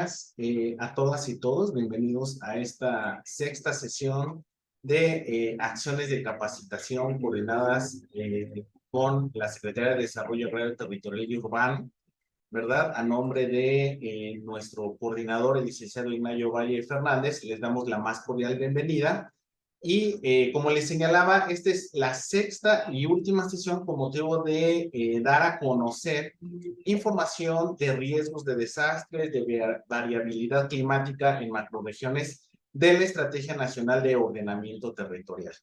gracias a todas y todos. Bienvenidos a esta sexta sesión de acciones de capacitación coordinadas con la Secretaría de Desarrollo Agrario, Territorial y Urbano, ¿verdad? A nombre de nuestro coordinador, el licenciado Ignacio Valle Fernández, les damos la más cordial bienvenida. Y como les señalaba, esta es la sexta y última sesión con motivo de dar a conocer información de riesgos de desastres, de variabilidad climática en macroregiones de la Estrategia Nacional de Ordenamiento Territorial.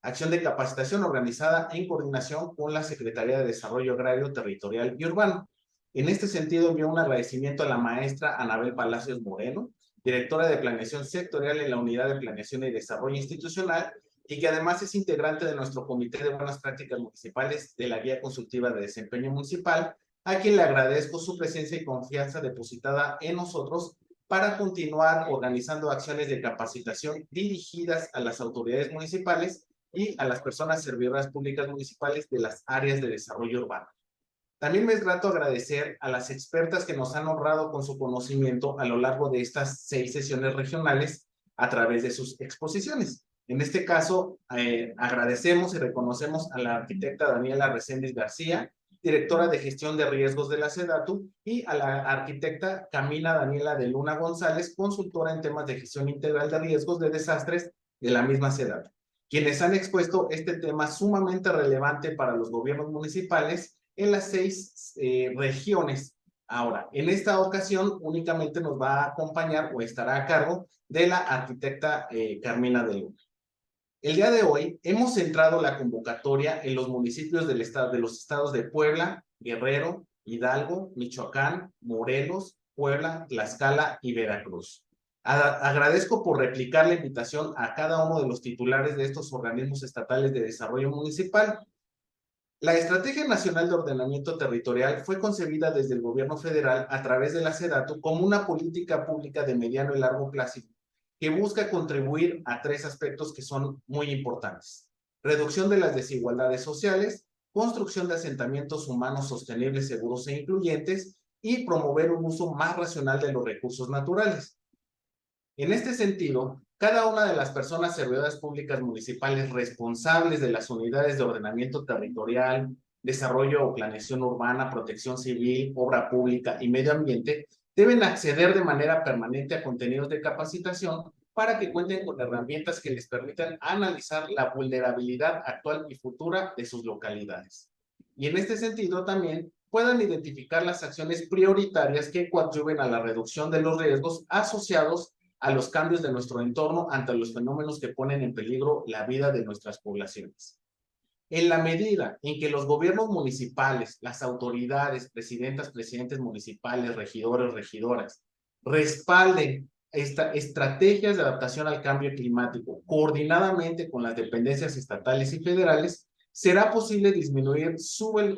Acción de capacitación organizada en coordinación con la Secretaría de Desarrollo Agrario, Territorial y Urbano. En este sentido, envío un agradecimiento a la maestra Anabel Palacios Moreno, directora de Planeación Sectorial en la Unidad de Planeación y Desarrollo Institucional, y que además es integrante de nuestro Comité de Buenas Prácticas Municipales de la Guía Consultiva de Desempeño Municipal, a quien le agradezco su presencia y confianza depositada en nosotros para continuar organizando acciones de capacitación dirigidas a las autoridades municipales y a las personas servidoras públicas municipales de las áreas de desarrollo urbano. También me es grato agradecer a las expertas que nos han honrado con su conocimiento a lo largo de estas 6 sesiones regionales a través de sus exposiciones. En este caso, agradecemos y reconocemos a la arquitecta Daniela Reséndiz García, directora de Gestión de Riesgos de la SEDATU, y a la arquitecta Camila Daniela de Luna González, consultora en temas de gestión integral de riesgos de desastres de la misma SEDATU, quienes han expuesto este tema sumamente relevante para los gobiernos municipales en las 6 regiones. Ahora, en esta ocasión únicamente nos va a acompañar o estará a cargo de la arquitecta Carmina de Luna. El día de hoy hemos centrado la convocatoria en los municipios del estado, de los estados de Puebla, Guerrero, Hidalgo, Michoacán, Morelos, Puebla, Tlaxcala y Veracruz. Agradezco por replicar la invitación a cada uno de los titulares de estos organismos estatales de desarrollo municipal. La Estrategia Nacional de Ordenamiento Territorial fue concebida desde el gobierno federal a través de la SEDATU como una política pública de mediano y largo plazo que busca contribuir a 3 aspectos que son muy importantes: reducción de las desigualdades sociales, construcción de asentamientos humanos sostenibles, seguros e incluyentes, y promover un uso más racional de los recursos naturales. En este sentido, cada una de las personas servidoras públicas municipales responsables de las unidades de ordenamiento territorial, desarrollo o planeación urbana, protección civil, obra pública y medio ambiente deben acceder de manera permanente a contenidos de capacitación para que cuenten con herramientas que les permitan analizar la vulnerabilidad actual y futura de sus localidades. Y en este sentido también puedan identificar las acciones prioritarias que coadyuven a la reducción de los riesgos asociados a los cambios de nuestro entorno ante los fenómenos que ponen en peligro la vida de nuestras poblaciones. En la medida en que los gobiernos municipales, las autoridades, presidentas, presidentes municipales, regidores, regidoras, respalden estrategias de adaptación al cambio climático coordinadamente con las dependencias estatales y federales, será posible disminuir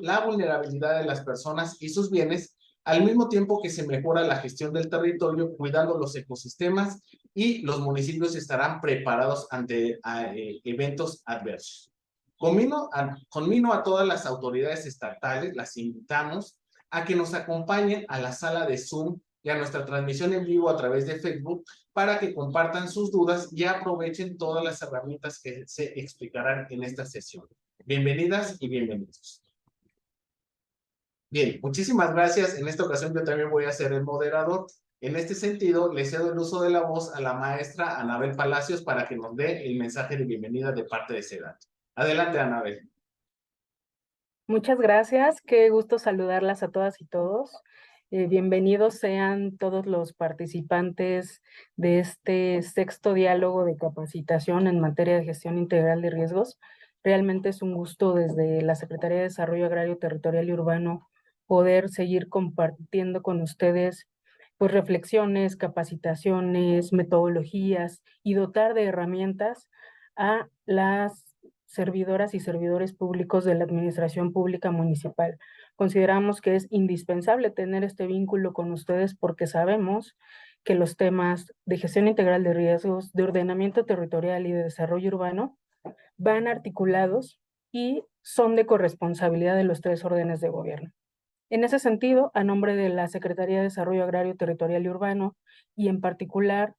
la vulnerabilidad de las personas y sus bienes, al mismo tiempo que se mejora la gestión del territorio, cuidando los ecosistemas, y los municipios estarán preparados ante eventos adversos. Conmino a todas las autoridades estatales, las invitamos a que nos acompañen a la sala de Zoom y a nuestra transmisión en vivo a través de Facebook para que compartan sus dudas y aprovechen todas las herramientas que se explicarán en esta sesión. Bienvenidas y bienvenidos. Bien, muchísimas gracias. En esta ocasión yo también voy a ser el moderador. En este sentido, le cedo el uso de la voz a la maestra Anabel Palacios para que nos dé el mensaje de bienvenida de parte de SEDATU. Adelante, Anabel. Muchas gracias. Qué gusto saludarlas a todas y todos. Bienvenidos sean todos los participantes de este sexto diálogo de capacitación en materia de gestión integral de riesgos. Realmente es un gusto desde la Secretaría de Desarrollo Agrario, Territorial y Urbano poder seguir compartiendo con ustedes pues reflexiones, capacitaciones, metodologías y dotar de herramientas a las servidoras y servidores públicos de la administración pública municipal. Consideramos que es indispensable tener este vínculo con ustedes porque sabemos que los temas de gestión integral de riesgos, de ordenamiento territorial y de desarrollo urbano van articulados y son de corresponsabilidad de los 3 órdenes de gobierno. En ese sentido, a nombre de la Secretaría de Desarrollo Agrario, Territorial y Urbano, y en particular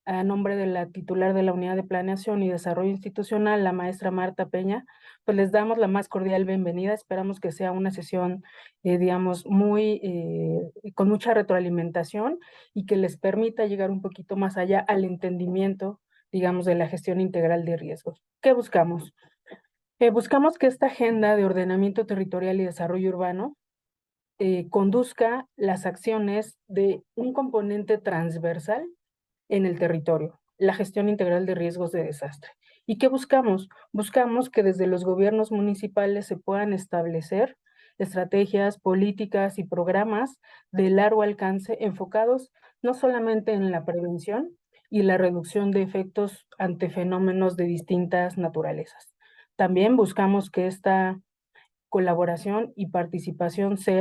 a nombre de la titular de la Unidad de Planeación y Desarrollo Institucional, la maestra Marta Peña, pues les damos la más cordial bienvenida. Esperamos que sea una sesión, digamos, con mucha retroalimentación y que les permita llegar un poquito más allá al entendimiento, digamos, de la gestión integral de riesgos. ¿Qué buscamos? Buscamos que esta agenda de ordenamiento territorial y desarrollo urbano conduzca las acciones de un componente transversal en el territorio, la gestión integral de riesgos de desastre. ¿Y qué buscamos? Buscamos que desde los gobiernos municipales se puedan establecer estrategias, políticas y programas de largo alcance enfocados no solamente en la prevención y la reducción de efectos ante fenómenos de distintas naturalezas. También buscamos que esta colaboración y participación sea,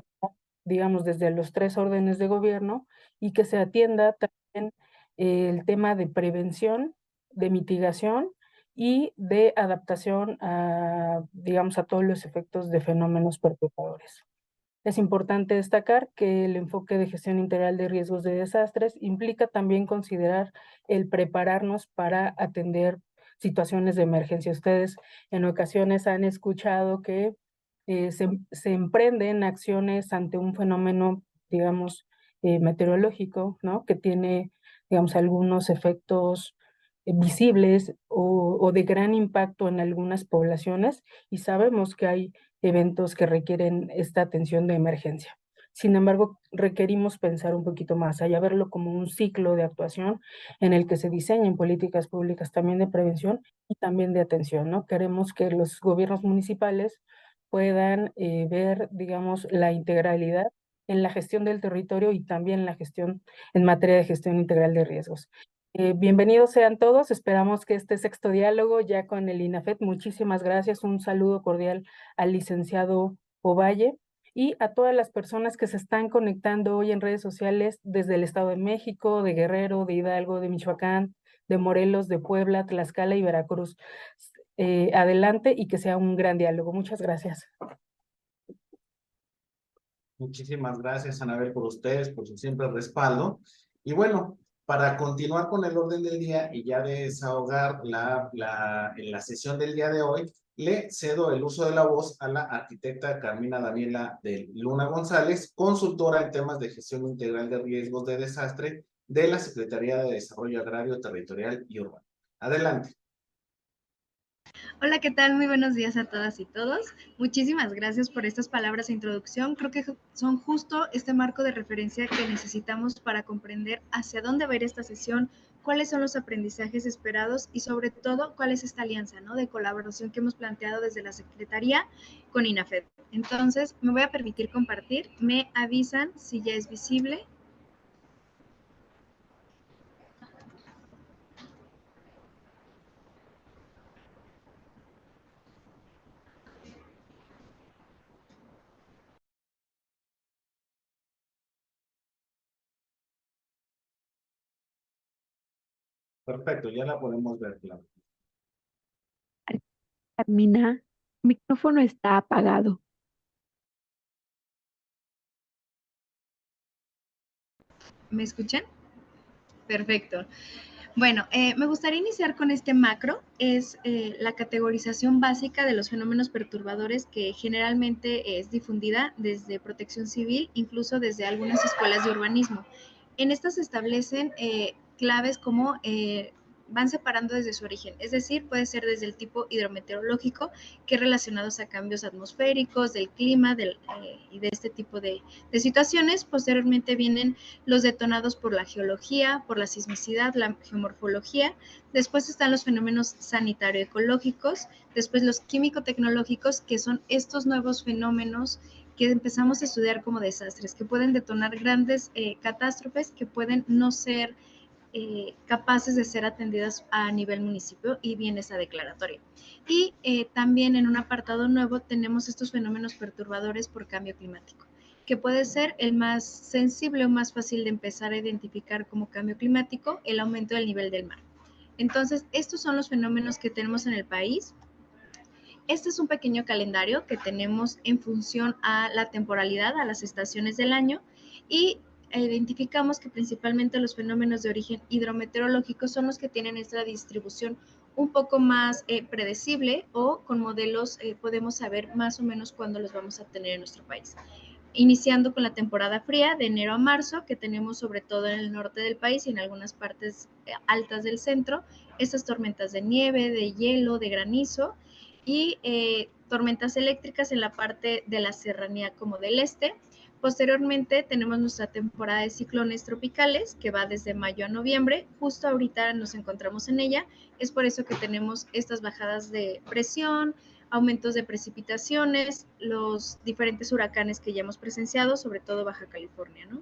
digamos, desde los tres órdenes de gobierno y que se atienda también el tema de prevención, de mitigación y de adaptación a, digamos, a todos los efectos de fenómenos perturbadores. Es importante destacar que el enfoque de gestión integral de riesgos de desastres implica también considerar el prepararnos para atender situaciones de emergencia. Ustedes en ocasiones han escuchado que se emprenden acciones ante un fenómeno, digamos, meteorológico, ¿no? Que tiene, digamos, algunos efectos visibles o de gran impacto en algunas poblaciones, y sabemos que hay eventos que requieren esta atención de emergencia. Sin embargo, requerimos pensar un poquito más allá, verlo como un ciclo de actuación en el que se diseñen políticas públicas también de prevención y también de atención, ¿no? Queremos que los gobiernos municipales puedan ver, digamos, la integralidad en la gestión del territorio y también la gestión en materia de gestión integral de riesgos. Bienvenidos sean todos, esperamos que este sexto diálogo ya con el INAFET, muchísimas gracias, un saludo cordial al licenciado Ovalle y a todas las personas que se están conectando hoy en redes sociales desde el Estado de México, de Guerrero, de Hidalgo, de Michoacán, de Morelos, de Puebla, Tlaxcala y Veracruz. Adelante y que sea un gran diálogo. Muchas gracias. Muchísimas gracias, Anabel, por ustedes, por su siempre respaldo. Y bueno, para continuar con el orden del día y ya desahogar la sesión del día de hoy, le cedo el uso de la voz a la arquitecta Carmina Daniela de Luna González, consultora en temas de gestión integral de riesgos de desastre de la Secretaría de Desarrollo Agrario, Territorial y Urbano. Adelante. Hola, ¿qué tal? Muy buenos días a todas y todos. Muchísimas gracias por estas palabras de introducción. Creo que son justo este marco de referencia que necesitamos para comprender hacia dónde va a ir esta sesión, cuáles son los aprendizajes esperados y sobre todo cuál es esta alianza, ¿no?, de colaboración que hemos planteado desde la Secretaría con INAFED. Entonces, me voy a permitir compartir. Me avisan si ya es visible. Perfecto, ya la podemos ver, claro. Carmina, el micrófono está apagado. ¿Me escuchan? Perfecto. Bueno, me gustaría iniciar con este macro, es la categorización básica de los fenómenos perturbadores que generalmente es difundida desde Protección Civil, incluso desde algunas escuelas de urbanismo. En estas se establecen claves como van separando desde su origen, es decir, puede ser desde el tipo hidrometeorológico, que es relacionados a cambios atmosféricos, del clima y de este tipo de situaciones. Posteriormente vienen los detonados por la geología, por la sismicidad, la geomorfología. Después están los fenómenos sanitario-ecológicos, después los químico-tecnológicos, que son estos nuevos fenómenos que empezamos a estudiar como desastres, que pueden detonar grandes catástrofes que pueden no ser capaces de ser atendidas a nivel municipio, y viene esa declaratoria. Y también en un apartado nuevo tenemos estos fenómenos perturbadores por cambio climático, que puede ser el más sensible o más fácil de empezar a identificar como cambio climático, el aumento del nivel del mar. Entonces, estos son los fenómenos que tenemos en el país Este es un pequeño calendario que tenemos en función a la temporalidad, a las estaciones del año, y identificamos que principalmente los fenómenos de origen hidrometeorológico son los que tienen esta distribución un poco más predecible, o con modelos podemos saber más o menos cuándo los vamos a tener en nuestro país. Iniciando con la temporada fría de enero a marzo, que tenemos sobre todo en el norte del país y en algunas partes altas del centro, estas tormentas de nieve, de hielo, de granizo, y tormentas eléctricas en la parte de la serranía como del este. Posteriormente tenemos nuestra temporada de ciclones tropicales, que va desde mayo a noviembre. Justo ahorita nos encontramos en ella, es por eso que tenemos estas bajadas de presión, aumentos de precipitaciones, los diferentes huracanes que ya hemos presenciado, sobre todo Baja California, ¿no?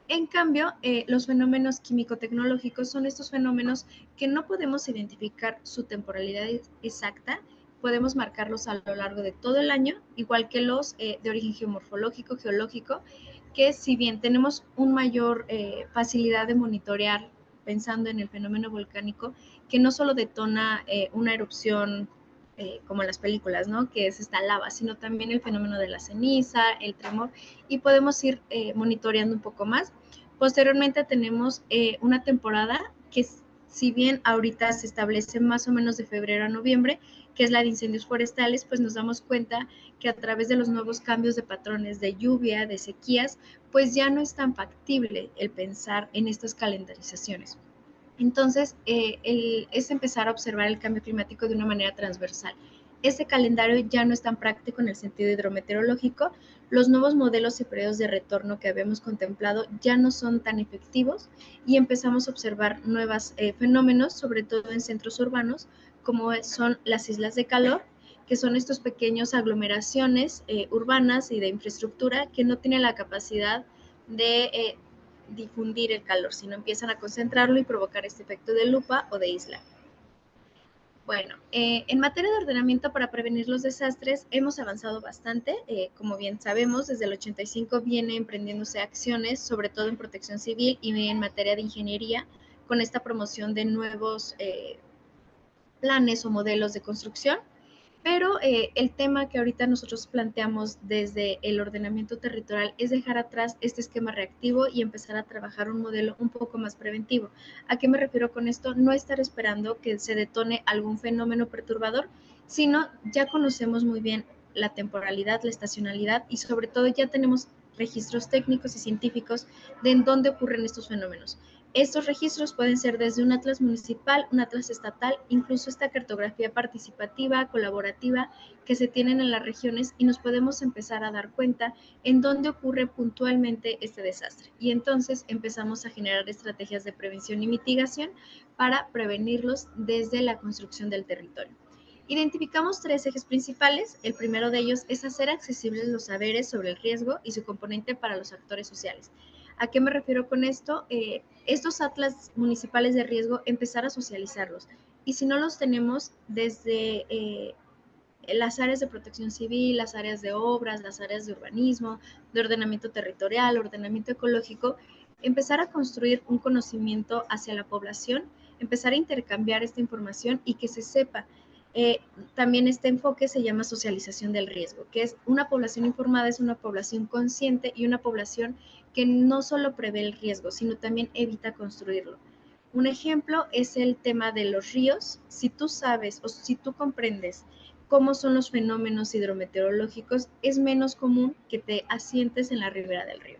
En cambio, los fenómenos químico-tecnológicos son estos fenómenos que no podemos identificar su temporalidad exacta, podemos marcarlos a lo largo de todo el año, igual que los de origen geomorfológico, geológico, que si bien tenemos una mayor facilidad de monitorear pensando en el fenómeno volcánico, que no solo detona una erupción como en las películas, ¿no? Que es esta lava, sino también el fenómeno de la ceniza, el tremor, y podemos ir monitoreando un poco más. Posteriormente tenemos una temporada que, si bien ahorita se establece más o menos de febrero a noviembre, que es la de incendios forestales, pues nos damos cuenta que a través de los nuevos cambios de patrones de lluvia, de sequías, pues ya no es tan factible el pensar en estas calendarizaciones. Entonces, es empezar a observar el cambio climático de una manera transversal. Este calendario ya no es tan práctico en el sentido hidrometeorológico. Los nuevos modelos y periodos de retorno que habíamos contemplado ya no son tan efectivos, y empezamos a observar nuevos fenómenos, sobre todo en centros urbanos, como son las islas de calor, que son estos pequeños aglomeraciones urbanas y de infraestructura que no tienen la capacidad de difundir el calor, sino empiezan a concentrarlo y provocar este efecto de lupa o de isla. Bueno, en materia de ordenamiento para prevenir los desastres hemos avanzado bastante. Como bien sabemos, desde el 85 viene emprendiéndose acciones, sobre todo en protección civil y en materia de ingeniería, con esta promoción de nuevos planes o modelos de construcción. Pero el tema que ahorita nosotros planteamos desde el ordenamiento territorial es dejar atrás este esquema reactivo y empezar a trabajar un modelo un poco más preventivo. ¿A qué me refiero con esto? No estar esperando que se detone algún fenómeno perturbador, sino ya conocemos muy bien la temporalidad, la estacionalidad, y sobre todo ya tenemos registros técnicos y científicos de en dónde ocurren estos fenómenos. Estos registros pueden ser desde un atlas municipal, un atlas estatal, incluso esta cartografía participativa, colaborativa, que se tienen en las regiones, y nos podemos empezar a dar cuenta en dónde ocurre puntualmente este desastre. Y entonces empezamos a generar estrategias de prevención y mitigación para prevenirlos desde la construcción del territorio. Identificamos 3 ejes principales. El primero de ellos es hacer accesibles los saberes sobre el riesgo y su componente para los actores sociales. ¿A qué me refiero con esto? Estos atlas municipales de riesgo, empezar a socializarlos. Y si no los tenemos desde las áreas de protección civil, las áreas de obras, las áreas de urbanismo, de ordenamiento territorial, ordenamiento ecológico, empezar a construir un conocimiento hacia la población, empezar a intercambiar esta información y que se sepa. También este enfoque se llama socialización del riesgo, que es una población informada, es una población consciente y una población que no solo prevé el riesgo, sino también evita construirlo. Un ejemplo es el tema de los ríos. Si tú sabes o si tú comprendes cómo son los fenómenos hidrometeorológicos, es menos común que te asientes en la ribera del río.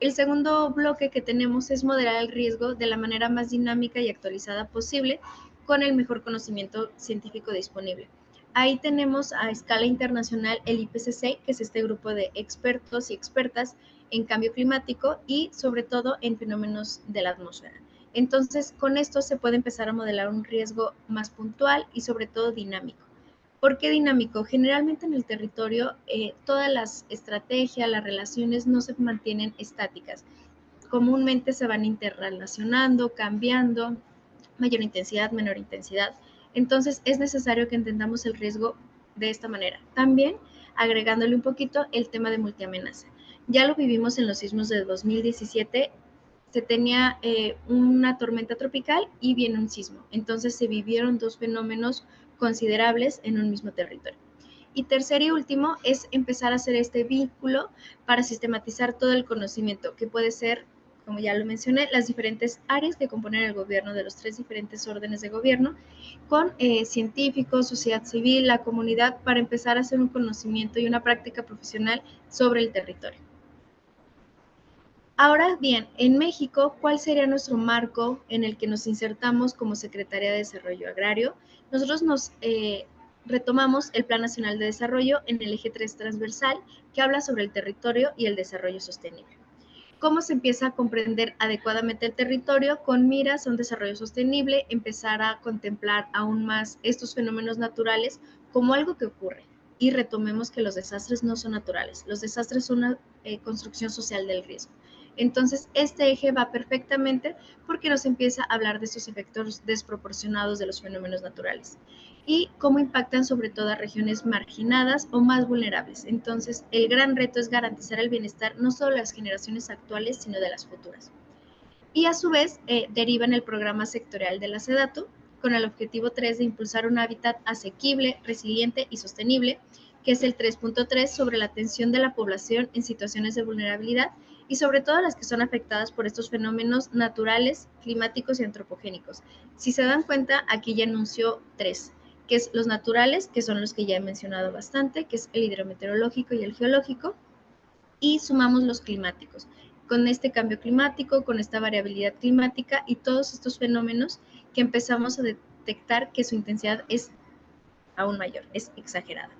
El segundo bloque que tenemos es moderar el riesgo de la manera más dinámica y actualizada posible, con el mejor conocimiento científico disponible. Ahí tenemos a escala internacional el IPCC, que es este grupo de expertos y expertas en cambio climático y sobre todo en fenómenos de la atmósfera. Entonces, con esto se puede empezar a modelar un riesgo más puntual y sobre todo dinámico. ¿Por qué dinámico? Generalmente en el territorio todas las estrategias, las relaciones no se mantienen estáticas. Comúnmente se van interrelacionando, cambiando, mayor intensidad, menor intensidad. Entonces es necesario que entendamos el riesgo de esta manera. También agregándole un poquito el tema de multiamenaza. Ya lo vivimos en los sismos de 2017, se tenía una tormenta tropical y viene un sismo. Entonces se vivieron 2 fenómenos considerables en un mismo territorio. Y tercero y último es empezar a hacer este vínculo para sistematizar todo el conocimiento, que puede ser, como ya lo mencioné, las diferentes áreas que componen el gobierno de los 3 diferentes órdenes de gobierno, con científicos, sociedad civil, la comunidad, para empezar a hacer un conocimiento y una práctica profesional sobre el territorio. Ahora bien, en México, ¿cuál sería nuestro marco en el que nos insertamos como Secretaría de Desarrollo Agrario? Nosotros nos retomamos el Plan Nacional de Desarrollo en el eje 3 transversal, que habla sobre el territorio y el desarrollo sostenible. ¿Cómo se empieza a comprender adecuadamente el territorio con miras a un desarrollo sostenible, empezar a contemplar aún más estos fenómenos naturales como algo que ocurre? Y retomemos que los desastres no son naturales, los desastres son una construcción social del riesgo. Entonces, este eje va perfectamente porque nos empieza a hablar de estos efectos desproporcionados de los fenómenos naturales y cómo impactan sobre todo a regiones marginadas o más vulnerables. Entonces, el gran reto es garantizar el bienestar no solo de las generaciones actuales, sino de las futuras. Y a su vez, deriva en el programa sectorial de la SEDATU, con el objetivo 3 de impulsar un hábitat asequible, resiliente y sostenible, que es el 3.3 sobre la atención de la población en situaciones de vulnerabilidad y sobre todo las que son afectadas por estos fenómenos naturales, climáticos y antropogénicos. Si se dan cuenta, aquí ya anunció 3, que es los naturales, que son los que ya he mencionado bastante, que es el hidrometeorológico y el geológico, y sumamos los climáticos. Con este cambio climático, con esta variabilidad climática y todos estos fenómenos que empezamos a detectar que su intensidad es aún mayor, es exagerada.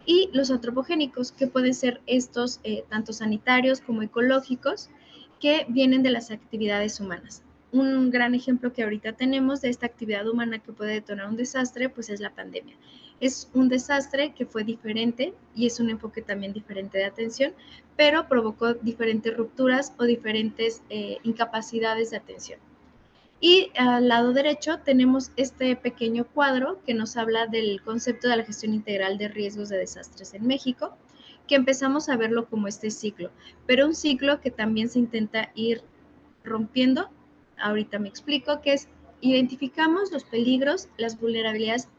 Y los antropogénicos, que pueden ser estos tanto sanitarios como ecológicos, que vienen de las actividades humanas. Un gran ejemplo que ahorita tenemos de esta actividad humana que puede detonar un desastre, pues es la pandemia. Es un desastre que fue diferente y es un enfoque también diferente de atención, pero provocó diferentes rupturas o diferentes incapacidades de atención. Y al lado derecho tenemos este pequeño cuadro que nos habla del concepto de la gestión integral de riesgos de desastres en México, que empezamos a verlo como este ciclo, pero un ciclo que también se intenta ir rompiendo. Ahorita me explico, que es identificamos los peligros, las vulnerabilidades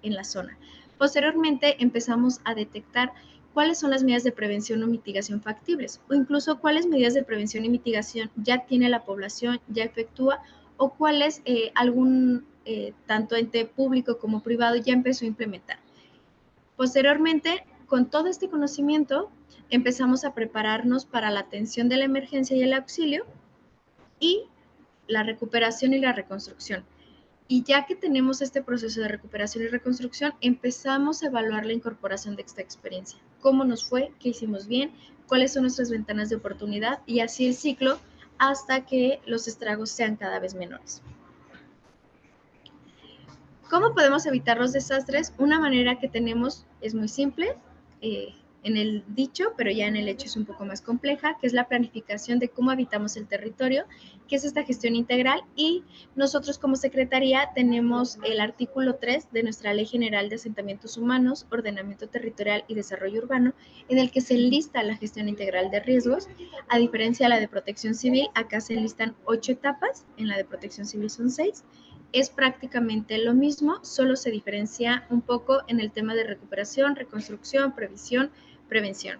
en la zona. Posteriormente empezamos a detectar cuáles son las medidas de prevención o mitigación factibles, o incluso cuáles medidas de prevención y mitigación ya tiene la población, ya efectúa, o cuáles algún tanto ente público como privado ya empezó a implementar. Posteriormente, con todo este conocimiento, empezamos a prepararnos para la atención de la emergencia y el auxilio y la recuperación y la reconstrucción. Y ya que tenemos este proceso de recuperación y reconstrucción, empezamos a evaluar la incorporación de esta experiencia. ¿Cómo nos fue? ¿Qué hicimos bien? ¿Cuáles son nuestras ventanas de oportunidad? Y así el ciclo hasta que los estragos sean cada vez menores. ¿Cómo podemos evitar los desastres? Una manera que tenemos es muy simple, en el dicho, pero ya en el hecho es un poco más compleja, que es la planificación de cómo habitamos el territorio, que es esta gestión integral, y nosotros como Secretaría tenemos el artículo 3 de nuestra Ley General de Asentamientos Humanos, Ordenamiento Territorial y Desarrollo Urbano, en el que se lista la gestión integral de riesgos. A diferencia de la de Protección Civil, acá se listan 8 etapas, en la de Protección Civil son 6, es prácticamente lo mismo, solo se diferencia un poco en el tema de recuperación, reconstrucción, previsión, prevención.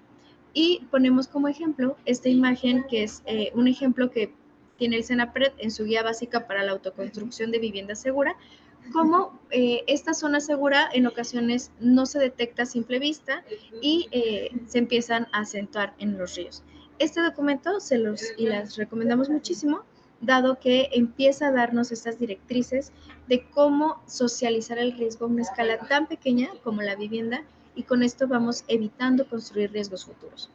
Y ponemos como ejemplo esta imagen, que es un ejemplo que tiene el Senapred en su guía básica para la autoconstrucción de vivienda segura, como esta zona segura en ocasiones no se detecta a simple vista y se empiezan a acentuar en los ríos. Este documento las recomendamos muchísimo, dado que empieza a darnos estas directrices de cómo socializar el riesgo a una escala tan pequeña como la vivienda, y con esto vamos evitando construir riesgos futuros.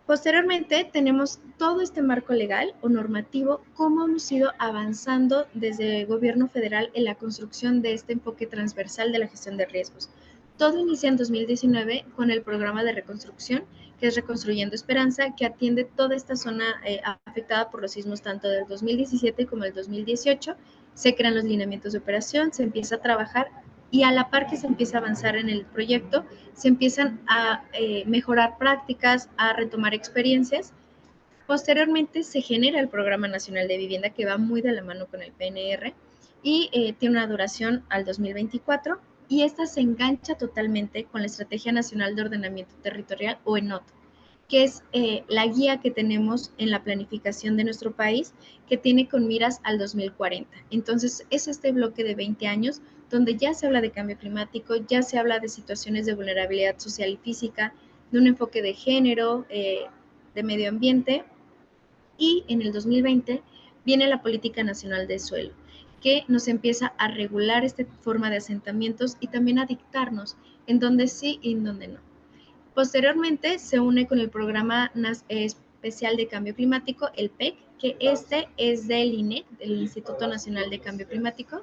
Posteriormente tenemos todo este marco legal o normativo, cómo hemos ido avanzando desde el gobierno federal en la construcción de este enfoque transversal de la gestión de riesgos. Todo inicia en 2019 con el programa de reconstrucción, que es Reconstruyendo Esperanza, que atiende toda esta zona afectada por los sismos tanto del 2017 como del 2018. Se crean los lineamientos de operación, se empieza a trabajar y a la par que se empieza a avanzar en el proyecto, se empiezan a mejorar prácticas, a retomar experiencias. Posteriormente se genera el Programa Nacional de Vivienda, que va muy de la mano con el PNR y tiene una duración al 2024. y esta se engancha totalmente con la Estrategia Nacional de Ordenamiento Territorial, o ENOT, que es la guía que tenemos en la planificación de nuestro país, que tiene con miras al 2040. Entonces, es este bloque de 20 años donde ya se habla de cambio climático, ya se habla de situaciones de vulnerabilidad social y física, de un enfoque de género, de medio ambiente, y en el 2020 viene la Política Nacional de Suelo, que nos empieza a regular esta forma de asentamientos y también a dictarnos en dónde sí y en dónde no. Posteriormente se une con el Programa Especial de Cambio Climático, el PEC, que este es del INEC, del Instituto Nacional de Cambio Climático,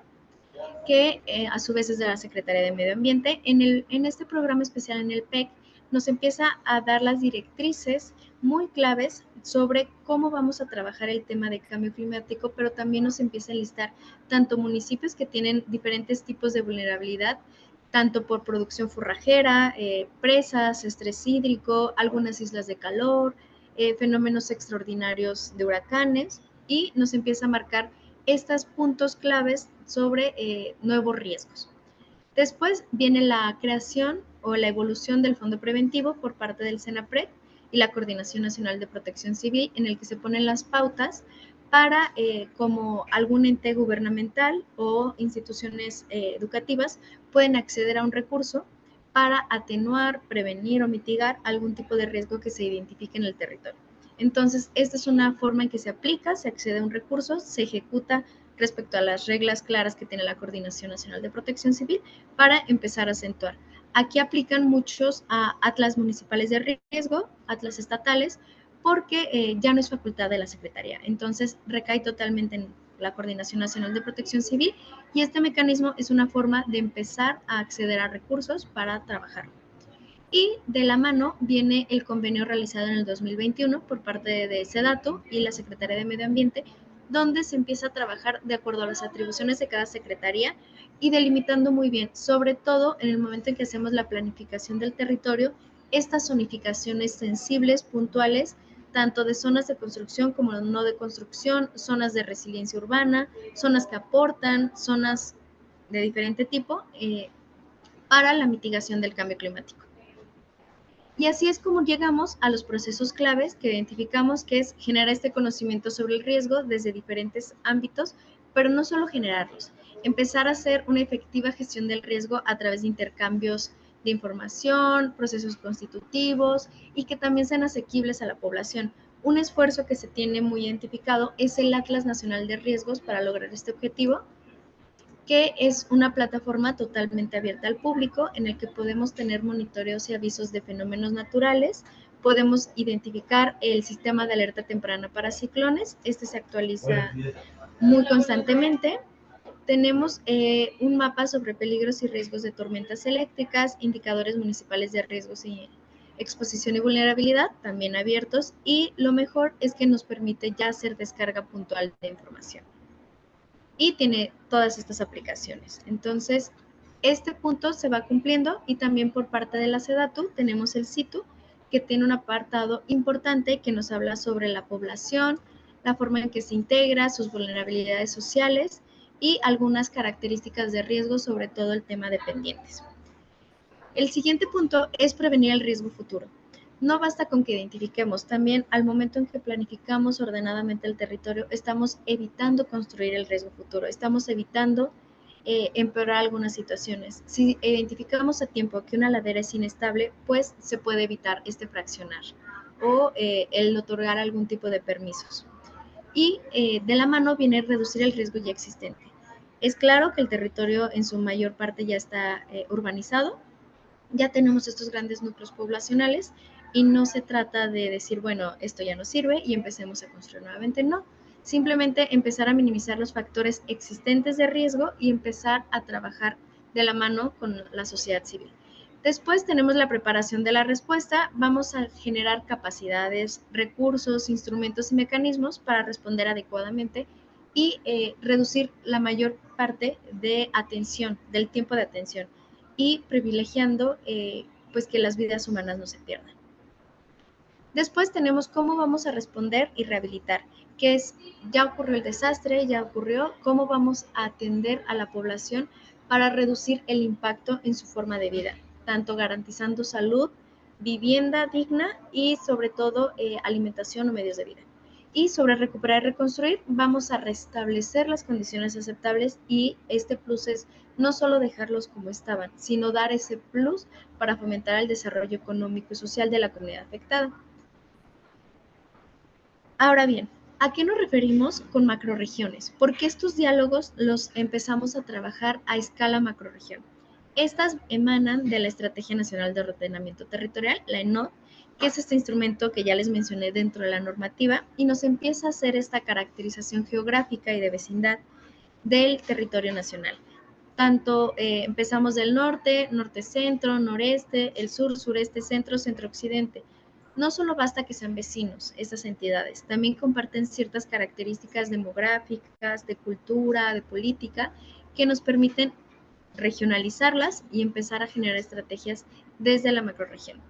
que a su vez es de la Secretaría de Medio Ambiente. En este programa especial, en el PEC, nos empieza a dar las directrices muy claves sobre cómo vamos a trabajar el tema de cambio climático, pero también nos empieza a listar tanto municipios que tienen diferentes tipos de vulnerabilidad, tanto por producción forrajera, presas, estrés hídrico, algunas islas de calor, fenómenos extraordinarios de huracanes, y nos empieza a marcar estos puntos claves sobre nuevos riesgos. Después viene la creación o la evolución del Fondo Preventivo por parte del CENAPRED y la Coordinación Nacional de Protección Civil, en el que se ponen las pautas para como algún ente gubernamental o instituciones educativas pueden acceder a un recurso para atenuar, prevenir o mitigar algún tipo de riesgo que se identifique en el territorio. Entonces, esta es una forma en que se aplica, se accede a un recurso, se ejecuta respecto a las reglas claras que tiene la Coordinación Nacional de Protección Civil para empezar a acentuar. Aquí aplican muchos atlas municipales de riesgo, atlas estatales, porque ya no es facultad de la Secretaría. Entonces, recae totalmente en la Coordinación Nacional de Protección Civil, y este mecanismo es una forma de empezar a acceder a recursos para trabajarlo. Y de la mano viene el convenio realizado en el 2021 por parte de SEDATU y la Secretaría de Medio Ambiente, donde se empieza a trabajar de acuerdo a las atribuciones de cada secretaría y delimitando muy bien, sobre todo en el momento en que hacemos la planificación del territorio, estas zonificaciones sensibles, puntuales, tanto de zonas de construcción como no de construcción, zonas de resiliencia urbana, zonas que aportan, zonas de diferente tipo para la mitigación del cambio climático. Y así es como llegamos a los procesos claves que identificamos, que es generar este conocimiento sobre el riesgo desde diferentes ámbitos, pero no solo generarlos, empezar a hacer una efectiva gestión del riesgo a través de intercambios de información, procesos constitutivos y que también sean asequibles a la población. Un esfuerzo que se tiene muy identificado es el Atlas Nacional de Riesgos para lograr este objetivo, que es una plataforma totalmente abierta al público en el que podemos tener monitoreos y avisos de fenómenos naturales, podemos identificar el sistema de alerta temprana para ciclones, este se actualiza muy constantemente. Tenemos un mapa sobre peligros y riesgos de tormentas eléctricas, indicadores municipales de riesgos y exposición y vulnerabilidad, también abiertos, y lo mejor es que nos permite ya hacer descarga puntual de información. Y tiene todas estas aplicaciones. Entonces, este punto se va cumpliendo, y también por parte de la SEDATU tenemos el SITU, que tiene un apartado importante que nos habla sobre la población, la forma en que se integra, sus vulnerabilidades sociales y algunas características de riesgo, sobre todo el tema de pendientes. El siguiente punto es prevenir el riesgo futuro. No basta con que identifiquemos, también al momento en que planificamos ordenadamente el territorio, estamos evitando construir el riesgo futuro, estamos evitando empeorar algunas situaciones. Si identificamos a tiempo que una ladera es inestable, pues se puede evitar este fraccionar o el otorgar algún tipo de permisos. Y de la mano viene reducir el riesgo ya existente. Es claro que el territorio en su mayor parte ya está urbanizado, ya tenemos estos grandes núcleos poblacionales, y no se trata de decir, bueno, esto ya no sirve y empecemos a construir nuevamente, no. Simplemente empezar a minimizar los factores existentes de riesgo y empezar a trabajar de la mano con la sociedad civil. Después tenemos la preparación de la respuesta. Vamos a generar capacidades, recursos, instrumentos y mecanismos para responder adecuadamente y reducir la mayor parte de atención, del tiempo de atención, y privilegiando pues que las vidas humanas no se pierdan. Después tenemos cómo vamos a responder y rehabilitar, que es, ya ocurrió el desastre, ya ocurrió, cómo vamos a atender a la población para reducir el impacto en su forma de vida, tanto garantizando salud, vivienda digna y sobre todo alimentación o medios de vida. Y sobre recuperar y reconstruir, vamos a restablecer las condiciones aceptables y este plus es no solo dejarlos como estaban, sino dar ese plus para fomentar el desarrollo económico y social de la comunidad afectada. Ahora bien, ¿a qué nos referimos con macrorregiones? Porque estos diálogos los empezamos a trabajar a escala macrorregión. Estas emanan de la Estrategia Nacional de Ordenamiento Territorial, la ENOT, que es este instrumento que ya les mencioné dentro de la normativa, y nos empieza a hacer esta caracterización geográfica y de vecindad del territorio nacional. Tanto empezamos del norte, norte-centro, noreste, el sur, sureste, centro, centro-occidente. No solo basta que sean vecinos estas entidades, también comparten ciertas características demográficas, de cultura, de política, que nos permiten regionalizarlas y empezar a generar estrategias desde la macrorregión.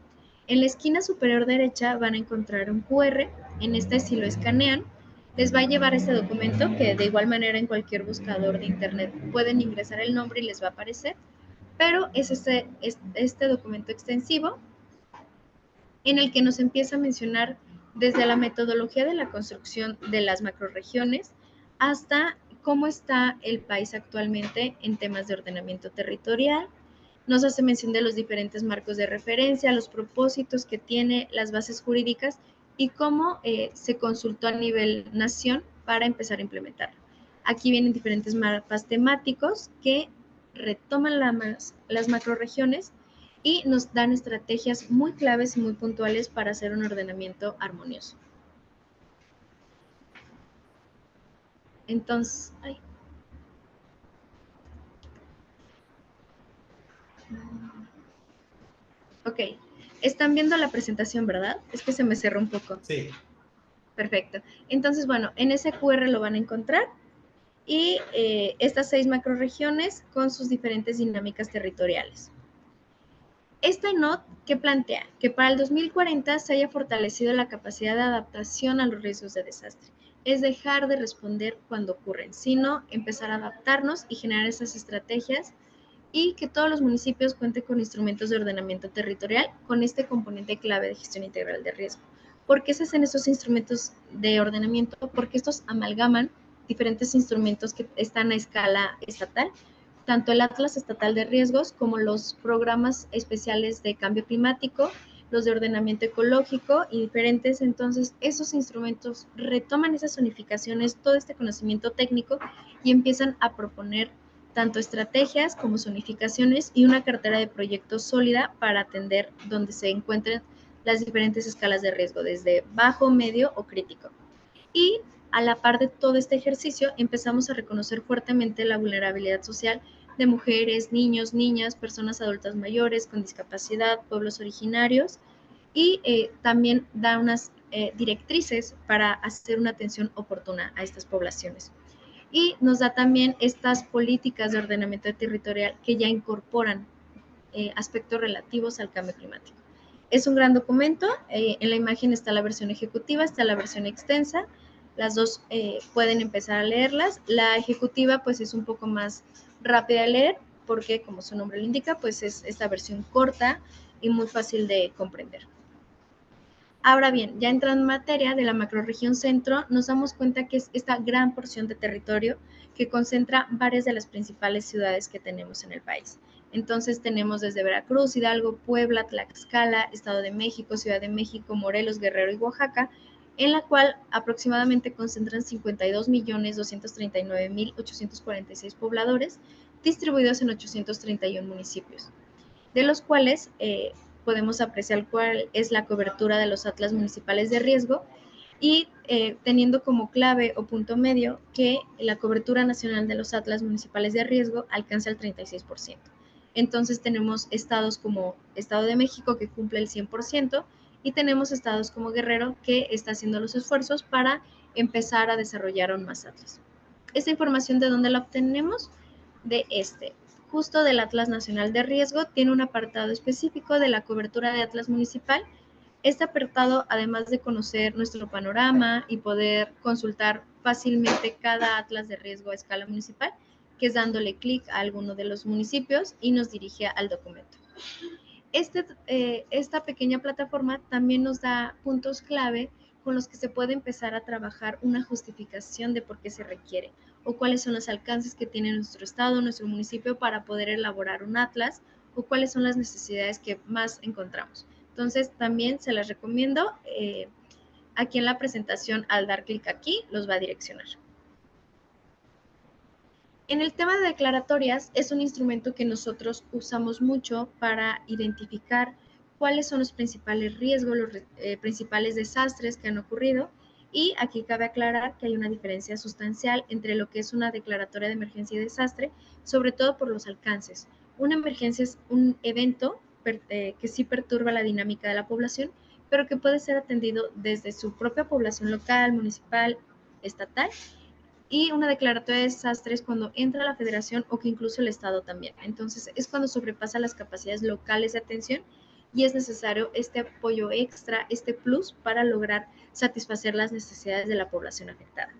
En la esquina superior derecha van a encontrar un QR, en este si lo escanean, les va a llevar este documento que de igual manera en cualquier buscador de internet pueden ingresar el nombre y les va a aparecer, pero es este documento extensivo en el que nos empieza a mencionar desde la metodología de la construcción de las macrorregiones hasta cómo está el país actualmente en temas de ordenamiento territorial. Nos hace mención de los diferentes marcos de referencia, los propósitos que tiene, las bases jurídicas y cómo se consultó a nivel nación para empezar a implementar. Aquí vienen diferentes mapas temáticos que retoman las macrorregiones y nos dan estrategias muy claves y muy puntuales para hacer un ordenamiento armonioso. Entonces, ok, están viendo la presentación, ¿verdad? Es que se me cerró un poco. Sí. Perfecto. Entonces, bueno, en ese QR lo van a encontrar y estas 6 macrorregiones con sus diferentes dinámicas territoriales. Esta ENOT, ¿qué plantea? Que para el 2040 se haya fortalecido la capacidad de adaptación a los riesgos de desastre. Es dejar de responder cuando ocurren, sino empezar a adaptarnos y generar esas estrategias y que todos los municipios cuenten con instrumentos de ordenamiento territorial con este componente clave de gestión integral de riesgo. ¿Por qué se hacen estos instrumentos de ordenamiento? Porque estos amalgaman diferentes instrumentos que están a escala estatal, tanto el Atlas Estatal de Riesgos como los programas especiales de cambio climático, los de ordenamiento ecológico y diferentes. Entonces, esos instrumentos retoman esas zonificaciones, todo este conocimiento técnico y empiezan a proponer tanto estrategias como zonificaciones y una cartera de proyectos sólida para atender donde se encuentren las diferentes escalas de riesgo, desde bajo, medio o crítico. Y a la par de todo este ejercicio, empezamos a reconocer fuertemente la vulnerabilidad social de mujeres, niños, niñas, personas adultas mayores con discapacidad, pueblos originarios, y también da unas directrices para hacer una atención oportuna a estas poblaciones. Y nos da también estas políticas de ordenamiento territorial que ya incorporan aspectos relativos al cambio climático. Es un gran documento, en la imagen está la versión ejecutiva, está la versión extensa, las dos pueden empezar a leerlas. La ejecutiva pues es un poco más rápida de leer porque como su nombre lo indica pues es esta versión corta y muy fácil de comprender. Ahora bien, ya entrando en materia de la macrorregión centro, nos damos cuenta que es esta gran porción de territorio que concentra varias de las principales ciudades que tenemos en el país. Entonces tenemos desde Veracruz, Hidalgo, Puebla, Tlaxcala, Estado de México, Ciudad de México, Morelos, Guerrero y Oaxaca, en la cual aproximadamente concentran 52.239.846 pobladores distribuidos en 831 municipios, de los cuales podemos apreciar cuál es la cobertura de los atlas municipales de riesgo y teniendo como clave o punto medio que la cobertura nacional de los atlas municipales de riesgo alcanza el 36%. Entonces tenemos estados como Estado de México que cumple el 100% y tenemos estados como Guerrero que está haciendo los esfuerzos para empezar a desarrollar aún más atlas. Esta información, ¿de dónde la obtenemos? De justo del Atlas Nacional de Riesgo, tiene un apartado específico de la cobertura de Atlas Municipal. Este apartado, además de conocer nuestro panorama y poder consultar fácilmente cada Atlas de riesgo a escala municipal, que es dándole clic a alguno de los municipios y nos dirige al documento. Esta pequeña plataforma también nos da puntos clave con los que se puede empezar a trabajar una justificación de por qué se requiere o cuáles son los alcances que tiene nuestro estado, nuestro municipio para poder elaborar un atlas o cuáles son las necesidades que más encontramos. Entonces, también se las recomiendo. Aquí en la presentación, al dar clic aquí, los va a direccionar. En el tema de declaratorias, es un instrumento que nosotros usamos mucho para identificar cuáles son los principales riesgos, los principales desastres que han ocurrido. Y aquí cabe aclarar que hay una diferencia sustancial entre lo que es una declaratoria de emergencia y desastre, sobre todo por los alcances. Una emergencia es un evento que sí perturba la dinámica de la población, pero que puede ser atendido desde su propia población local, municipal, estatal. Y una declaratoria de desastre es cuando entra la federación o que incluso el estado también. Entonces es cuando sobrepasa las capacidades locales de atención y es necesario este apoyo extra, este plus para lograr satisfacer las necesidades de la población afectada.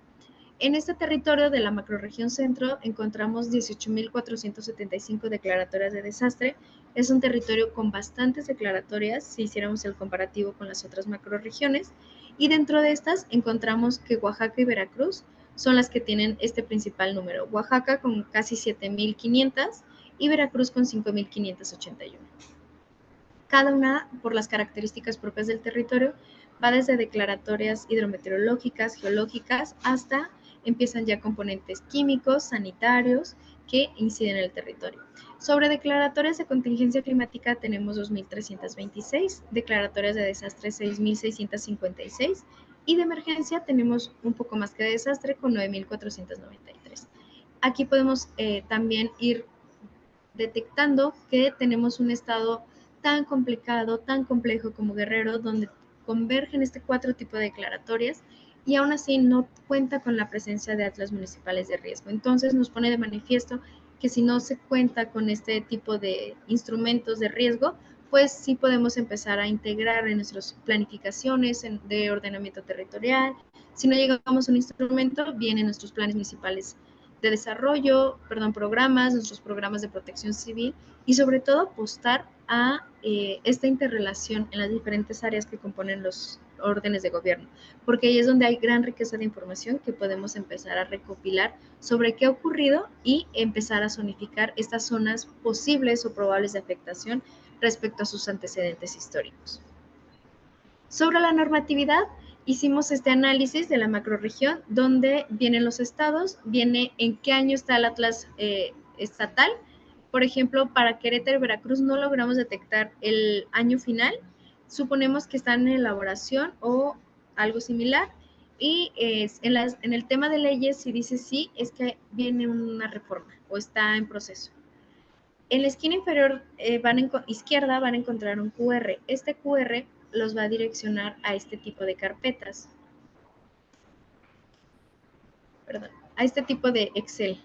En este territorio de la macrorregión centro encontramos 18.475 declaratorias de desastre. Es un territorio con bastantes declaratorias si hiciéramos el comparativo con las otras macrorregiones. Y dentro de estas encontramos que Oaxaca y Veracruz son las que tienen este principal número. Oaxaca con casi 7.500 y Veracruz con 5.581. Cada una, por las características propias del territorio, va desde declaratorias hidrometeorológicas, geológicas, hasta empiezan ya componentes químicos, sanitarios, que inciden en el territorio. Sobre declaratorias de contingencia climática tenemos 2.326, declaratorias de desastre 6.656 y de emergencia tenemos un poco más que de desastre con 9.493. Aquí podemos también ir detectando que tenemos un estado tan complicado, tan complejo como Guerrero, donde convergen este 4 tipos de declaratorias y aún así no cuenta con la presencia de atlas municipales de riesgo. Entonces nos pone de manifiesto que si no se cuenta con este tipo de instrumentos de riesgo, pues sí podemos empezar a integrar en nuestras planificaciones de ordenamiento territorial. Si no llegamos a un instrumento, vienen nuestros planes municipales de desarrollo, programas, nuestros programas de protección civil y sobre todo apostar a esta interrelación en las diferentes áreas que componen los órdenes de gobierno, porque ahí es donde hay gran riqueza de información que podemos empezar a recopilar sobre qué ha ocurrido y empezar a zonificar estas zonas posibles o probables de afectación respecto a sus antecedentes históricos. Sobre la normatividad, hicimos este análisis de la macrorregión, donde vienen los estados, viene en qué año está el atlas estatal. Por ejemplo, para Querétaro y Veracruz no logramos detectar el año final, suponemos que están en elaboración o algo similar, y en el tema de leyes, si dice sí, es que viene una reforma o está en proceso. En la esquina inferior izquierda van a encontrar un QR. Este QR los va a direccionar a este tipo de carpetas. A este tipo de Excel.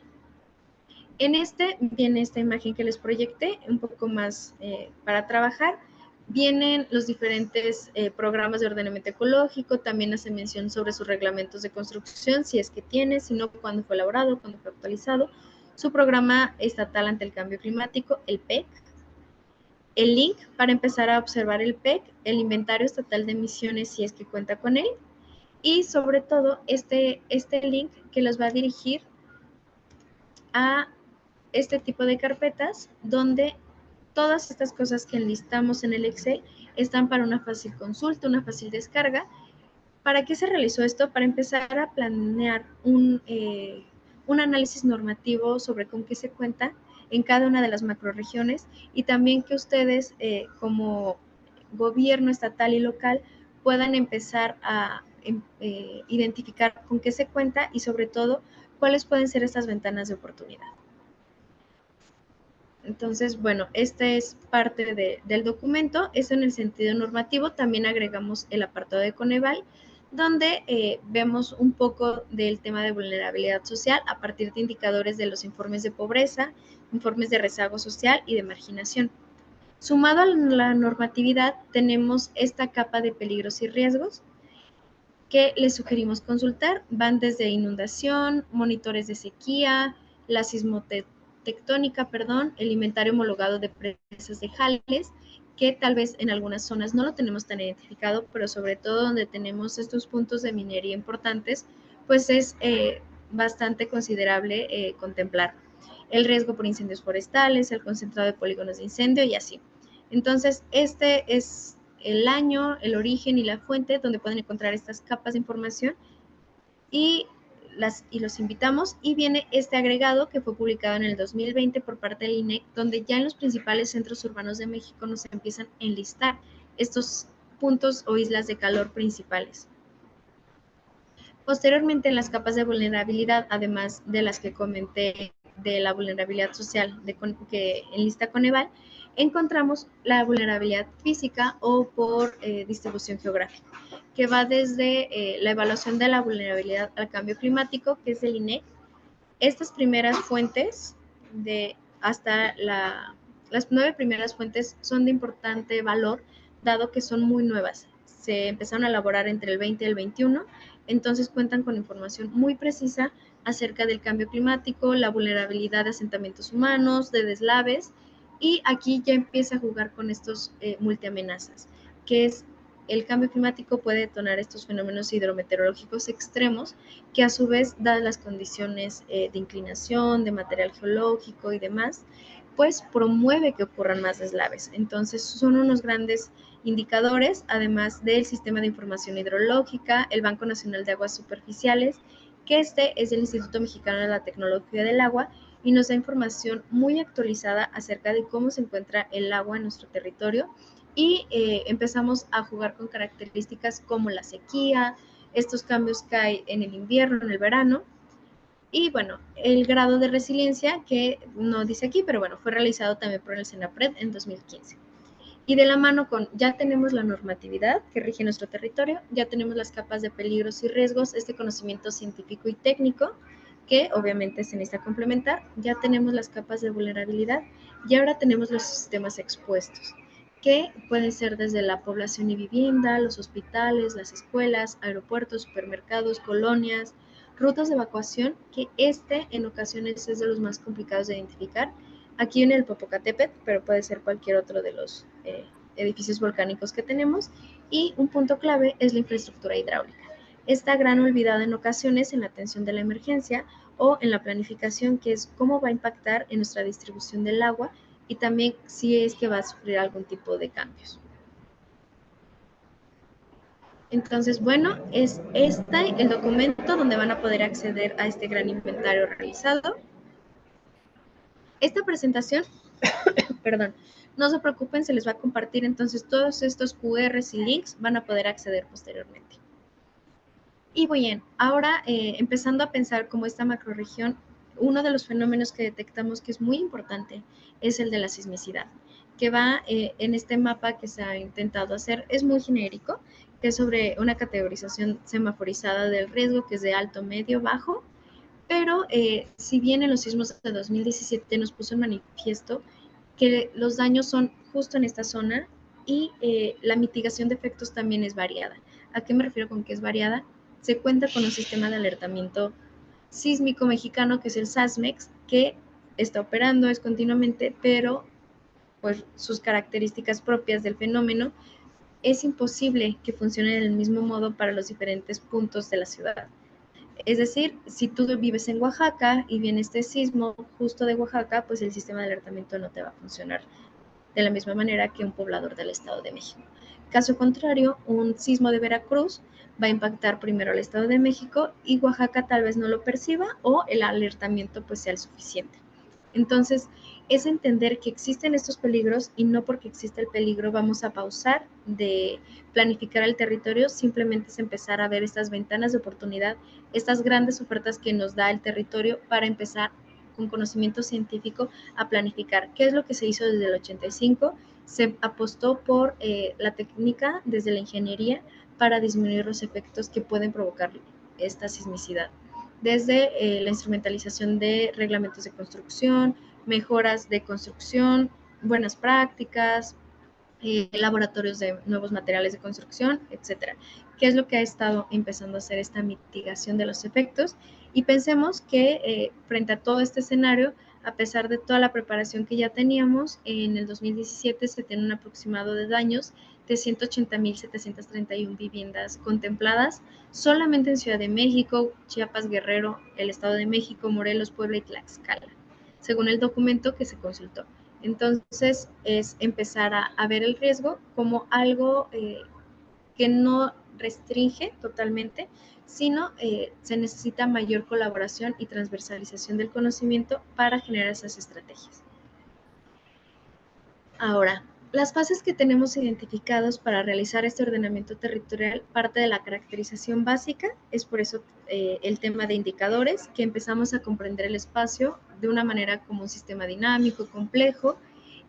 En este viene esta imagen que les proyecté, un poco más para trabajar. Vienen los diferentes programas de ordenamiento ecológico, también hace mención sobre sus reglamentos de construcción, si es que tiene, si no, cuándo fue elaborado, cuándo fue actualizado, su programa estatal ante el cambio climático, el PEC, el link para empezar a observar el PEC, el inventario estatal de emisiones si es que cuenta con él, y sobre todo este link que los va a dirigir a este tipo de carpetas donde todas estas cosas que enlistamos en el Excel están para una fácil consulta, una fácil descarga. ¿Para qué se realizó esto? Para empezar a planear un análisis normativo sobre con qué se cuenta en cada una de las macrorregiones y también que ustedes como gobierno estatal y local puedan empezar a identificar con qué se cuenta y sobre todo cuáles pueden ser estas ventanas de oportunidad. Entonces, bueno, este es parte del documento, eso en el sentido normativo. También agregamos el apartado de Coneval, donde vemos un poco del tema de vulnerabilidad social a partir de indicadores de los informes de pobreza, informes de rezago social y de marginación. Sumado a la normatividad, tenemos esta capa de peligros y riesgos que les sugerimos consultar. Van desde inundación, monitores de sequía, la sismotectónica, el inventario homologado de presas de jales, que tal vez en algunas zonas no lo tenemos tan identificado, pero sobre todo donde tenemos estos puntos de minería importantes, pues es bastante considerable contemplar el riesgo por incendios forestales, el concentrado de polígonos de incendio y así. Entonces, este es el año, el origen y la fuente donde pueden encontrar estas capas de información y los invitamos. Y viene este agregado que fue publicado en el 2020 por parte del INEC, donde ya en los principales centros urbanos de México nos empiezan a enlistar estos puntos o islas de calor principales. Posteriormente, en las capas de vulnerabilidad, además de las que comenté de la vulnerabilidad social que enlista Coneval, encontramos la vulnerabilidad física o por distribución geográfica, que va desde la evaluación de la vulnerabilidad al cambio climático, que es el INEC. Estas primeras fuentes hasta las 9 primeras fuentes son de importante valor, dado que son muy nuevas. Se empezaron a elaborar entre el 20 y el 21, entonces cuentan con información muy precisa acerca del cambio climático, la vulnerabilidad de asentamientos humanos, de deslaves, y aquí ya empieza a jugar con estos multiamenazas, que es el cambio climático puede detonar estos fenómenos hidrometeorológicos extremos que a su vez, dadas las condiciones de inclinación, de material geológico y demás, pues promueve que ocurran más deslaves. Entonces son unos grandes indicadores, además del Sistema de Información Hidrológica, el Banco Nacional de Aguas Superficiales, que este es del Instituto Mexicano de la Tecnología del Agua y nos da información muy actualizada acerca de cómo se encuentra el agua en nuestro territorio, y empezamos a jugar con características como la sequía, estos cambios que hay en el invierno, en el verano, y bueno, el grado de resiliencia que no dice aquí, pero bueno, fue realizado también por el CENAPRED en 2015. Y de la mano con, ya tenemos la normatividad que rige nuestro territorio, ya tenemos las capas de peligros y riesgos, este conocimiento científico y técnico, que obviamente se necesita complementar, ya tenemos las capas de vulnerabilidad y ahora tenemos los sistemas expuestos, que pueden ser desde la población y vivienda, los hospitales, las escuelas, aeropuertos, supermercados, colonias, rutas de evacuación, que en ocasiones es de los más complicados de identificar. Aquí en el Popocatépetl, pero puede ser cualquier otro de los edificios volcánicos que tenemos. Y un punto clave es la infraestructura hidráulica. Esta gran olvidada en ocasiones en la atención de la emergencia o en la planificación, que es cómo va a impactar en nuestra distribución del agua y también si es que va a sufrir algún tipo de cambios. Entonces, bueno, es el documento donde van a poder acceder a este gran inventario realizado. Esta presentación, perdón, no se preocupen, se les va a compartir, entonces todos estos QRs y links van a poder acceder posteriormente. Y bien, ahora empezando a pensar como esta macrorregión, uno de los fenómenos que detectamos que es muy importante es el de la sismicidad, que va en este mapa que se ha intentado hacer, es muy genérico, que es sobre una categorización semaforizada del riesgo, que es de alto, medio, bajo, pero si bien en los sismos de 2017 nos puso en manifiesto que los daños son justo en esta zona y la mitigación de efectos también es variada. ¿A qué me refiero con que es variada? Se cuenta con un sistema de alertamiento sísmico mexicano que es el SASMEX, que está operando es continuamente, pero pues sus características propias del fenómeno es imposible que funcione del mismo modo para los diferentes puntos de la ciudad. Es decir, si tú vives en Oaxaca y viene este sismo justo de Oaxaca, pues el sistema de alertamiento no te va a funcionar de la misma manera que un poblador del Estado de México. Caso contrario, un sismo de Veracruz va a impactar primero al Estado de México y Oaxaca tal vez no lo perciba o el alertamiento pues sea el suficiente. Entonces, es entender que existen estos peligros y no porque existe el peligro vamos a pausar de planificar el territorio, simplemente es empezar a ver estas ventanas de oportunidad, estas grandes ofertas que nos da el territorio para empezar con conocimiento científico a planificar. ¿Qué es lo que se hizo desde el 85? Se apostó por la técnica desde la ingeniería para disminuir los efectos que pueden provocar esta sismicidad. Desde la instrumentalización de reglamentos de construcción, mejoras de construcción, buenas prácticas, laboratorios de nuevos materiales de construcción, etcétera. ¿Qué es lo que ha estado empezando a hacer esta mitigación de los efectos? Y pensemos que frente a todo este escenario, a pesar de toda la preparación que ya teníamos, en el 2017 se tiene un aproximado de daños de 180.731 viviendas contempladas solamente en Ciudad de México, Chiapas, Guerrero, el Estado de México, Morelos, Puebla y Tlaxcala, según el documento que se consultó. Entonces, es empezar a ver el riesgo como algo que no restringe totalmente, sino se necesita mayor colaboración y transversalización del conocimiento para generar esas estrategias. Ahora, las fases que tenemos identificados para realizar este ordenamiento territorial parte de la caracterización básica, es por eso el tema de indicadores, que empezamos a comprender el espacio de una manera como un sistema dinámico, complejo,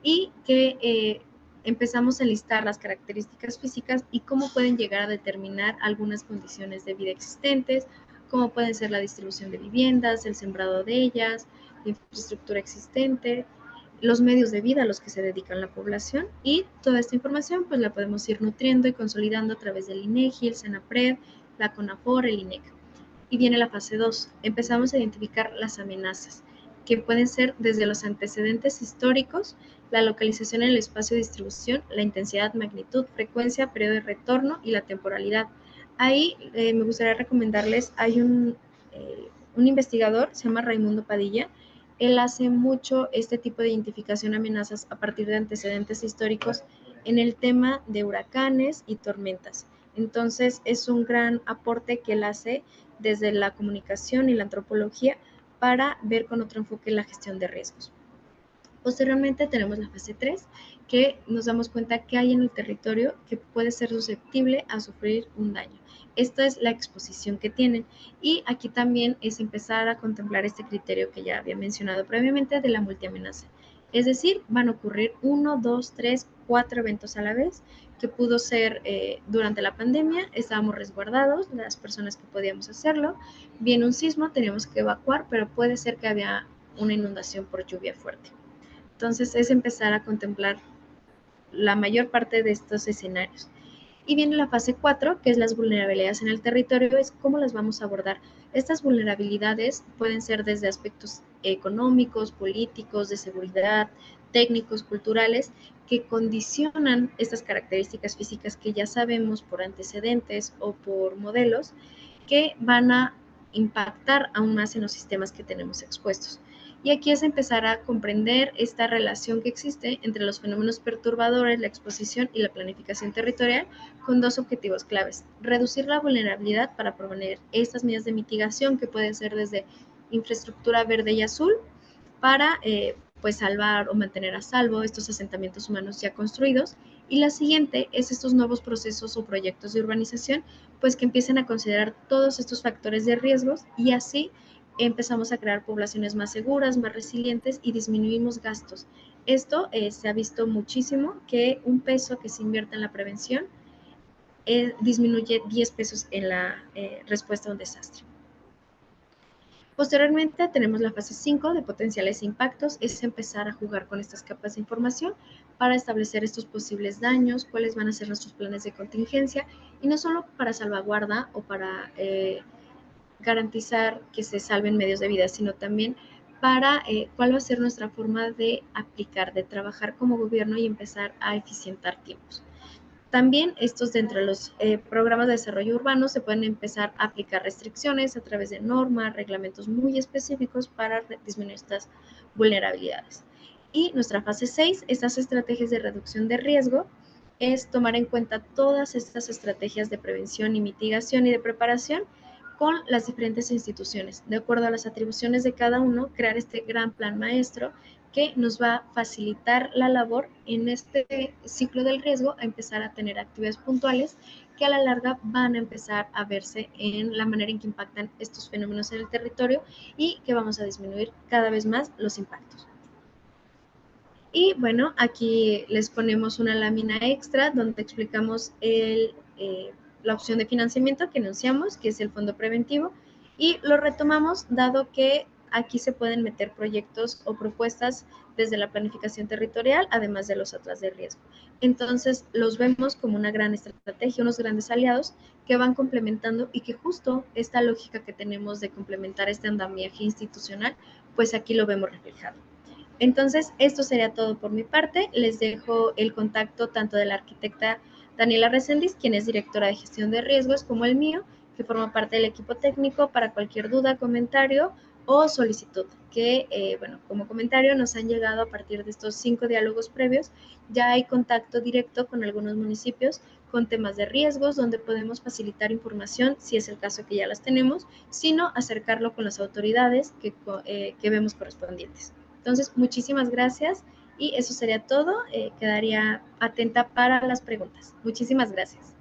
y que empezamos a listar las características físicas y cómo pueden llegar a determinar algunas condiciones de vida existentes, cómo pueden ser la distribución de viviendas, el sembrado de ellas, la infraestructura existente, los medios de vida a los que se dedican la población, y toda esta información pues la podemos ir nutriendo y consolidando a través del INEGI, el CENAPRED, la CONAFOR, el INEC. Y viene la fase 2. Empezamos a identificar las amenazas, que pueden ser desde los antecedentes históricos, la localización en el espacio de distribución, la intensidad, magnitud, frecuencia, periodo de retorno y la temporalidad. Ahí me gustaría recomendarles, hay un investigador, se llama Raimundo Padilla. Él hace mucho este tipo de identificación de amenazas a partir de antecedentes históricos en el tema de huracanes y tormentas. Entonces, es un gran aporte que él hace desde la comunicación y la antropología para ver con otro enfoque la gestión de riesgos. Posteriormente tenemos la fase 3, que nos damos cuenta que hay en el territorio que puede ser susceptible a sufrir un daño. Esta es la exposición que tienen, y aquí también es empezar a contemplar este criterio que ya había mencionado previamente de la multiamenaza. Es decir, van a ocurrir 1, 2, 3, 4 eventos a la vez, que pudo ser durante la pandemia, estábamos resguardados, las personas que podíamos hacerlo, viene un sismo, teníamos que evacuar, pero puede ser que había una inundación por lluvia fuerte. Entonces es empezar a contemplar la mayor parte de estos escenarios. Y viene la fase 4, que es las vulnerabilidades en el territorio, es cómo las vamos a abordar. Estas vulnerabilidades pueden ser desde aspectos económicos, políticos, de seguridad, técnicos, culturales, que condicionan estas características físicas que ya sabemos por antecedentes o por modelos, que van a impactar aún más en los sistemas que tenemos expuestos. Y aquí es empezar a comprender esta relación que existe entre los fenómenos perturbadores, la exposición y la planificación territorial, con dos objetivos claves: reducir la vulnerabilidad para proponer estas medidas de mitigación, que pueden ser desde infraestructura verde y azul, para pues salvar o mantener a salvo estos asentamientos humanos ya construidos. Y la siguiente es estos nuevos procesos o proyectos de urbanización, pues que empiecen a considerar todos estos factores de riesgos, y así empezamos a crear poblaciones más seguras, más resilientes, y disminuimos gastos. Esto se ha visto muchísimo, que un peso que se invierte en la prevención disminuye 10 pesos en la respuesta a un desastre. Posteriormente tenemos la fase 5 de potenciales impactos, es empezar a jugar con estas capas de información para establecer estos posibles daños, cuáles van a ser nuestros planes de contingencia, y no solo para salvaguarda o para garantizar que se salven medios de vida, sino también para cuál va a ser nuestra forma de aplicar, de trabajar como gobierno y empezar a eficientar tiempos. También estos, dentro de los programas de desarrollo urbano, se pueden empezar a aplicar restricciones a través de normas, reglamentos muy específicos para disminuir estas vulnerabilidades. Y nuestra fase 6, estas estrategias de reducción de riesgo, es tomar en cuenta todas estas estrategias de prevención y mitigación y de preparación con las diferentes instituciones. De acuerdo a las atribuciones de cada uno, crear este gran plan maestro que nos va a facilitar la labor en este ciclo del riesgo, a empezar a tener actividades puntuales que a la larga van a empezar a verse en la manera en que impactan estos fenómenos en el territorio, y que vamos a disminuir cada vez más los impactos. Y bueno, aquí les ponemos una lámina extra donde explicamos la opción de financiamiento que anunciamos, que es el fondo preventivo, y lo retomamos dado que aquí se pueden meter proyectos o propuestas desde la planificación territorial, además de los atlas de riesgo. Entonces, los vemos como una gran estrategia, unos grandes aliados que van complementando y que justo esta lógica que tenemos de complementar este andamiaje institucional, pues aquí lo vemos reflejado. Entonces, esto sería todo por mi parte. Les dejo el contacto tanto de la arquitecta Daniela Reséndiz, quien es directora de gestión de riesgos, como el mío, que forma parte del equipo técnico para cualquier duda, comentario o solicitud, que, bueno, como comentario nos han llegado a partir de estos 5 diálogos previos. Ya hay contacto directo con algunos municipios con temas de riesgos, donde podemos facilitar información, si es el caso que ya las tenemos, sino acercarlo con las autoridades que vemos correspondientes. Entonces, muchísimas gracias y eso sería todo. Quedaría atenta para las preguntas. Muchísimas gracias.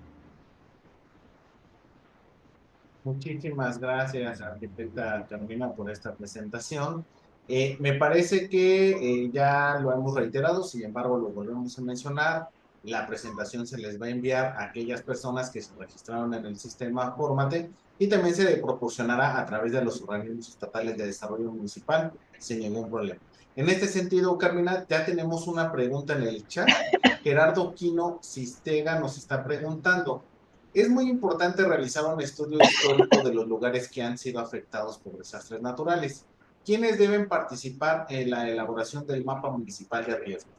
Muchísimas gracias, arquitecta Carmina, por esta presentación. Me parece que ya lo hemos reiterado, sin embargo, lo volvemos a mencionar. La presentación se les va a enviar a aquellas personas que se registraron en el sistema Fórmate y también se proporcionará a través de los organismos estatales de desarrollo municipal sin ningún problema. En este sentido, Carmina, ya tenemos una pregunta en el chat. Gerardo Quino Sistega nos está preguntando: es muy importante realizar un estudio histórico de los lugares que han sido afectados por desastres naturales. ¿Quiénes deben participar en la elaboración del mapa municipal de riesgo?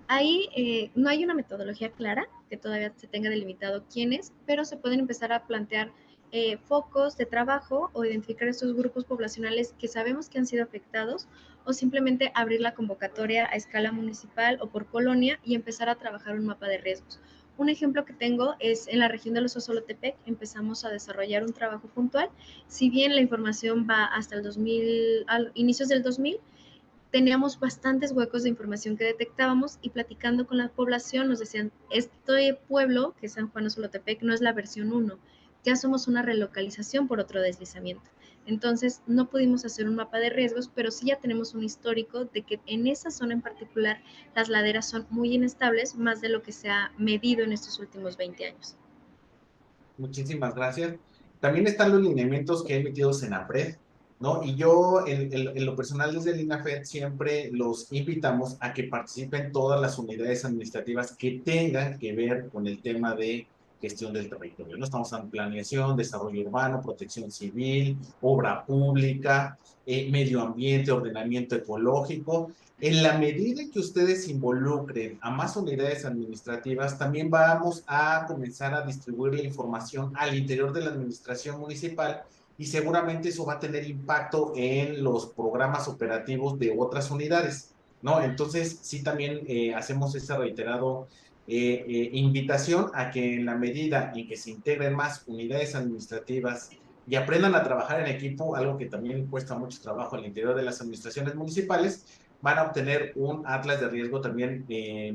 Ahí no hay una metodología clara que todavía se tenga delimitado quiénes, pero se pueden empezar a plantear focos de trabajo o identificar estos grupos poblacionales que sabemos que han sido afectados, o simplemente abrir la convocatoria a escala municipal o por colonia y empezar a trabajar un mapa de riesgos. Un ejemplo que tengo es en la región de los Osolotepec. Empezamos a desarrollar un trabajo puntual. Si bien la información va hasta el 2000, inicios del 2000, teníamos bastantes huecos de información que detectábamos, y platicando con la población nos decían: este pueblo, que es San Juan Osolotepec, no es la versión 1, ya somos una relocalización por otro deslizamiento. Entonces no pudimos hacer un mapa de riesgos, pero sí ya tenemos un histórico de que en esa zona en particular las laderas son muy inestables, más de lo que se ha medido en estos últimos 20 años. Muchísimas gracias. También están los lineamientos que he emitido Senapred, ¿no? Y yo, en lo personal, desde el INAFED, siempre los invitamos a que participen todas las unidades administrativas que tengan que ver con el tema de gestión del territorio, ¿no? Estamos en planeación, desarrollo urbano, protección civil, obra pública, medio ambiente, ordenamiento ecológico. En la medida en que ustedes involucren a más unidades administrativas, también vamos a comenzar a distribuir la información al interior de la administración municipal, y seguramente eso va a tener impacto en los programas operativos de otras unidades, ¿no? Entonces, sí, también hacemos esta reiterado invitación a que en la medida en que se integren más unidades administrativas y aprendan a trabajar en equipo, algo que también cuesta mucho trabajo al interior de las administraciones municipales, van a obtener un atlas de riesgo también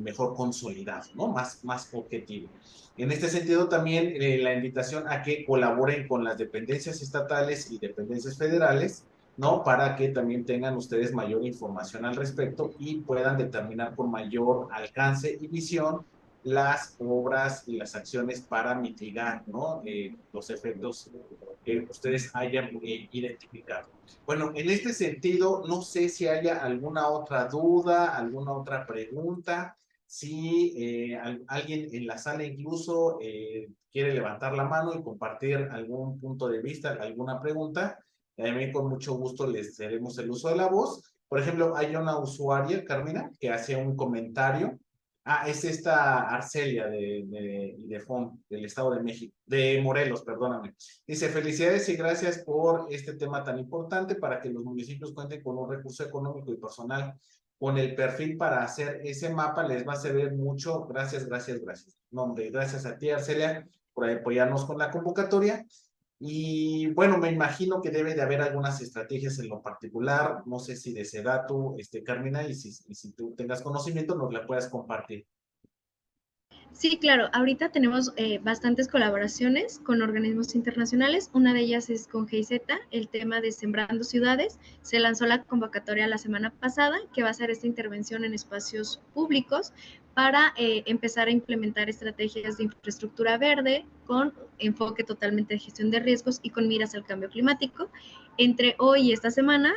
mejor consolidado, ¿no? Más objetivo. En este sentido, también la invitación a que colaboren con las dependencias estatales y dependencias federales, ¿no? Para que también tengan ustedes mayor información al respecto y puedan determinar con mayor alcance y visión las obras y las acciones para mitigar, ¿no? Los efectos que ustedes hayan identificado. Bueno, en este sentido, no sé si haya alguna otra duda, alguna otra pregunta. Si alguien en la sala incluso quiere levantar la mano y compartir algún punto de vista, alguna pregunta, también con mucho gusto les daremos el uso de la voz. Por ejemplo, hay una usuaria, Carmina, que hace un comentario. Ah, es esta Arcelia de FON, del Estado de México, de Morelos, perdóname. Dice: felicidades y gracias por este tema tan importante para que los municipios cuenten con un recurso económico y personal con el perfil para hacer ese mapa. Les va a servir mucho. Gracias, gracias, gracias. No, hombre, gracias a ti, Arcelia, por apoyarnos con la convocatoria. Y bueno, me imagino que debe de haber algunas estrategias en lo particular. No sé si de Sedatu, Carmina, y si tú tengas conocimiento, nos la puedas compartir. Sí, claro. Ahorita tenemos bastantes colaboraciones con organismos internacionales. Una de ellas es con GIZ, el tema de Sembrando Ciudades. Se lanzó la convocatoria la semana pasada, que va a ser esta intervención en espacios públicos para empezar a implementar estrategias de infraestructura verde con enfoque totalmente de gestión de riesgos y con miras al cambio climático. Entre hoy y esta semana,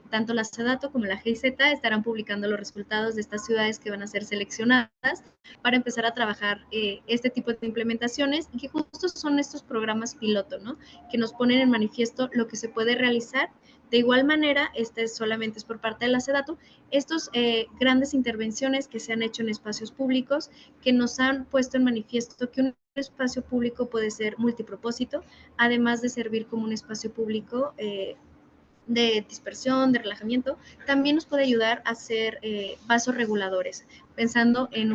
tanto la SEDATU como la GIZ estarán publicando los resultados de estas ciudades que van a ser seleccionadas para empezar a trabajar este tipo de implementaciones, y que justo son estos programas piloto, ¿no? Que nos ponen en manifiesto lo que se puede realizar. De igual manera, solamente es por parte de la SEDATU, estos grandes intervenciones que se han hecho en espacios públicos, que nos han puesto en manifiesto que un espacio público puede ser multipropósito, además de servir como un espacio público de dispersión, de relajamiento, también nos puede ayudar a ser vasos reguladores, pensando en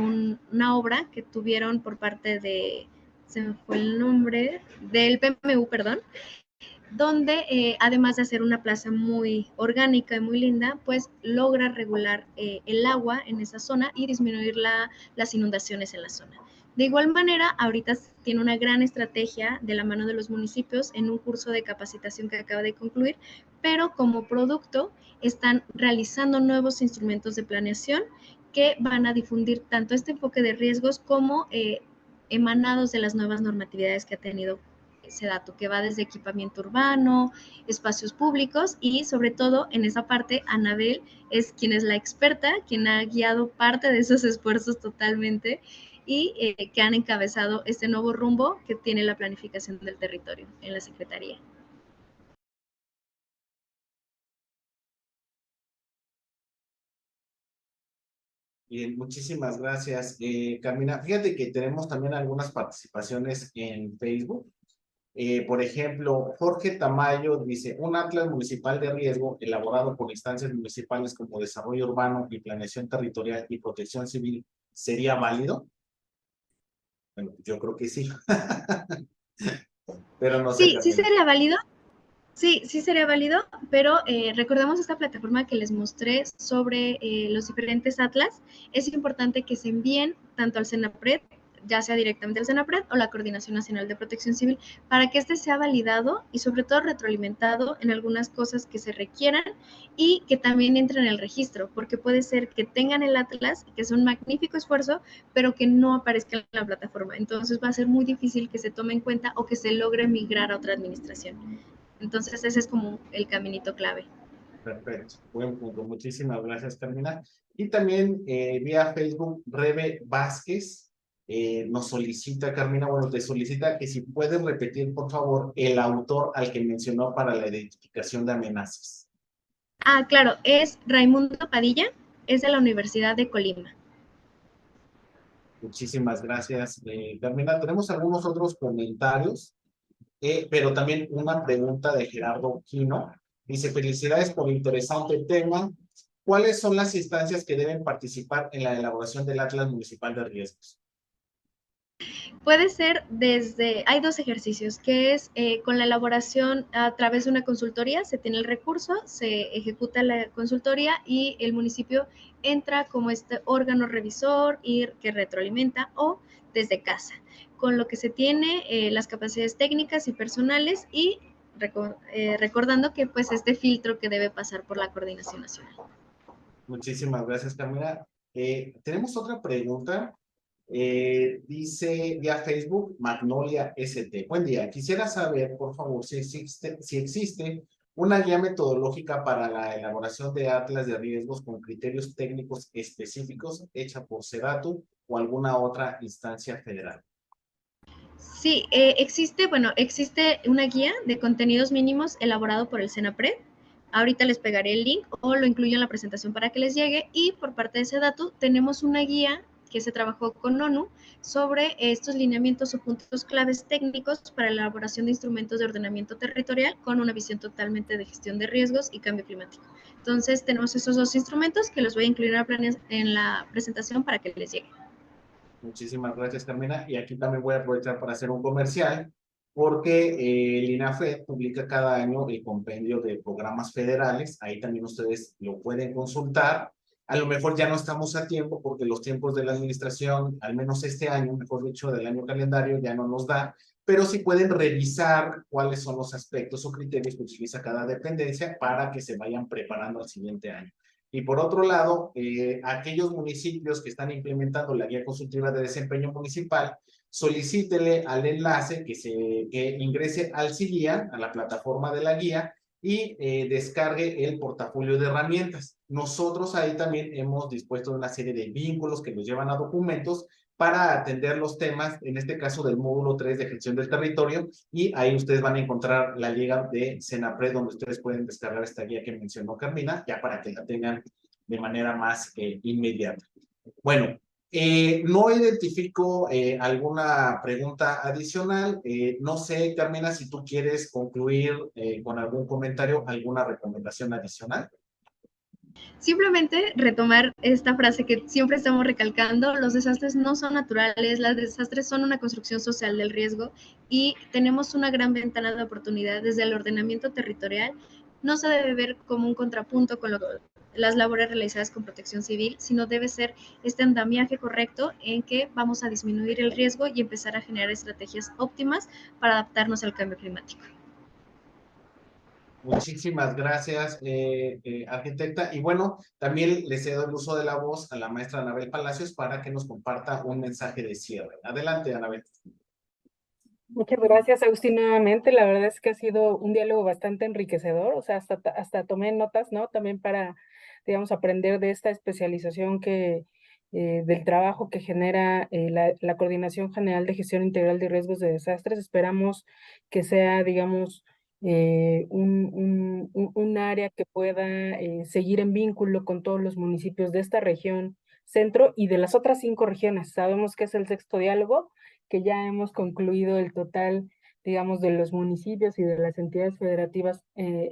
una obra que tuvieron por parte de, se me fue el nombre, del PMU, perdón, donde además de hacer una plaza muy orgánica y muy linda, pues logra regular el agua en esa zona y disminuir las inundaciones en la zona. De igual manera, ahorita tiene una gran estrategia de la mano de los municipios en un curso de capacitación que acaba de concluir, pero como producto están realizando nuevos instrumentos de planeación que van a difundir tanto este enfoque de riesgos como emanados de las nuevas normatividades que ha tenido SEDATU, que va desde equipamiento urbano, espacios públicos, y sobre todo en esa parte Anabel es quien es la experta, quien ha guiado parte de esos esfuerzos totalmente, y que han encabezado este nuevo rumbo que tiene la planificación del territorio en la Secretaría. Bien, muchísimas gracias, Carmina. Fíjate que tenemos también algunas participaciones en Facebook. Por ejemplo, Jorge Tamayo dice, un atlas municipal de riesgo elaborado por instancias municipales como Desarrollo Urbano y Planeación Territorial y Protección Civil, ¿sería válido? Bueno, yo creo que sí. Pero no sé, Sí, sí Carmina. sería válido. Sí, sí sería válido, pero recordemos esta plataforma que les mostré sobre los diferentes atlas. Es importante que se envíen tanto al CENAPRED, ya sea directamente al CENAPRED o la Coordinación Nacional de Protección Civil, para que este sea validado y sobre todo retroalimentado en algunas cosas que se requieran, y que también entre en el registro, porque puede ser que tengan el atlas, que es un magnífico esfuerzo, pero que no aparezca en la plataforma. Entonces va a ser muy difícil que se tome en cuenta o que se logre migrar a otra administración. Entonces ese es como el caminito clave. Perfecto, buen punto. Muchísimas gracias, Carmina. Y también vía Facebook, Rebe Vázquez nos solicita, Carmina, bueno, te solicita que si puedes repetir, por favor, el autor al que mencionó para la identificación de amenazas. Ah, claro, es Raimundo Padilla, es de la Universidad de Colima. Muchísimas gracias, Carmina. Tenemos algunos otros comentarios, pero también una pregunta de Gerardo Quino. Dice, felicidades por el interesante tema. ¿Cuáles son las instancias que deben participar en la elaboración del Atlas Municipal de Riesgos? Puede ser hay dos ejercicios, que es con la elaboración a través de una consultoría, se tiene el recurso, se ejecuta la consultoría y el municipio entra como este órgano revisor y que retroalimenta, o desde casa, con lo que se tiene las capacidades técnicas y personales, y recordando que pues este filtro que debe pasar por la coordinación nacional. Muchísimas gracias, Camila. Tenemos otra pregunta. Dice vía Facebook Magnolia ST. Buen día. Quisiera saber, por favor, si existe una guía metodológica para la elaboración de atlas de riesgos con criterios técnicos específicos hecha por SEDATU o alguna otra instancia federal. Sí, existe una guía de contenidos mínimos elaborado por el CENAPRED. Ahorita les pegaré el link o lo incluyo en la presentación para que les llegue. Y por parte de SEDATU tenemos una guía que se trabajó con ONU sobre estos lineamientos o puntos claves técnicos para la elaboración de instrumentos de ordenamiento territorial con una visión totalmente de gestión de riesgos y cambio climático. Entonces tenemos esos dos instrumentos que los voy a incluir en la presentación para que les llegue. Muchísimas gracias, Carmina. Y aquí también voy a aprovechar para hacer un comercial, porque el INAFED publica cada año el compendio de programas federales. Ahí también ustedes lo pueden consultar. A lo mejor ya no estamos a tiempo, porque los tiempos de la administración, al menos este año, mejor dicho, del año calendario, ya no nos da. Pero sí pueden revisar cuáles son los aspectos o criterios que utiliza cada dependencia para que se vayan preparando al siguiente año. Y por otro lado, aquellos municipios que están implementando la guía consultiva de desempeño municipal, solicítele al enlace que ingrese al CIGUIA, a la plataforma de la guía, y descargue el portafolio de herramientas. Nosotros ahí también hemos dispuesto una serie de vínculos que nos llevan a documentos para atender los temas, en este caso del módulo 3 de gestión del territorio, y ahí ustedes van a encontrar la liga de Senapred, donde ustedes pueden descargar esta guía que mencionó Carmina, ya para que la tengan de manera más inmediata. Bueno, no identifico alguna pregunta adicional. No sé, Carmina, si tú quieres concluir con algún comentario, alguna recomendación adicional. Simplemente retomar esta frase que siempre estamos recalcando: los desastres no son naturales, los desastres son una construcción social del riesgo, y tenemos una gran ventana de oportunidad desde el ordenamiento territorial. No se debe ver como un contrapunto con las labores realizadas con protección civil, sino debe ser este andamiaje correcto en que vamos a disminuir el riesgo y empezar a generar estrategias óptimas para adaptarnos al cambio climático. Muchísimas gracias, arquitecta. Y bueno, también le cedo el uso de la voz a la maestra Anabel Palacios para que nos comparta un mensaje de cierre. Adelante, Anabel. Muchas gracias, Agustín, nuevamente. La verdad es que ha sido un diálogo bastante enriquecedor, o sea, hasta tomé notas, ¿no? También para, digamos, aprender de esta especialización del trabajo que genera la Coordinación General de Gestión Integral de Riesgos de Desastres. Esperamos que sea, digamos, un área que pueda seguir en vínculo con todos los municipios de esta región centro y de las otras 5 regiones. Sabemos que es el 6º diálogo, que ya hemos concluido el total, digamos, de los municipios y de las entidades federativas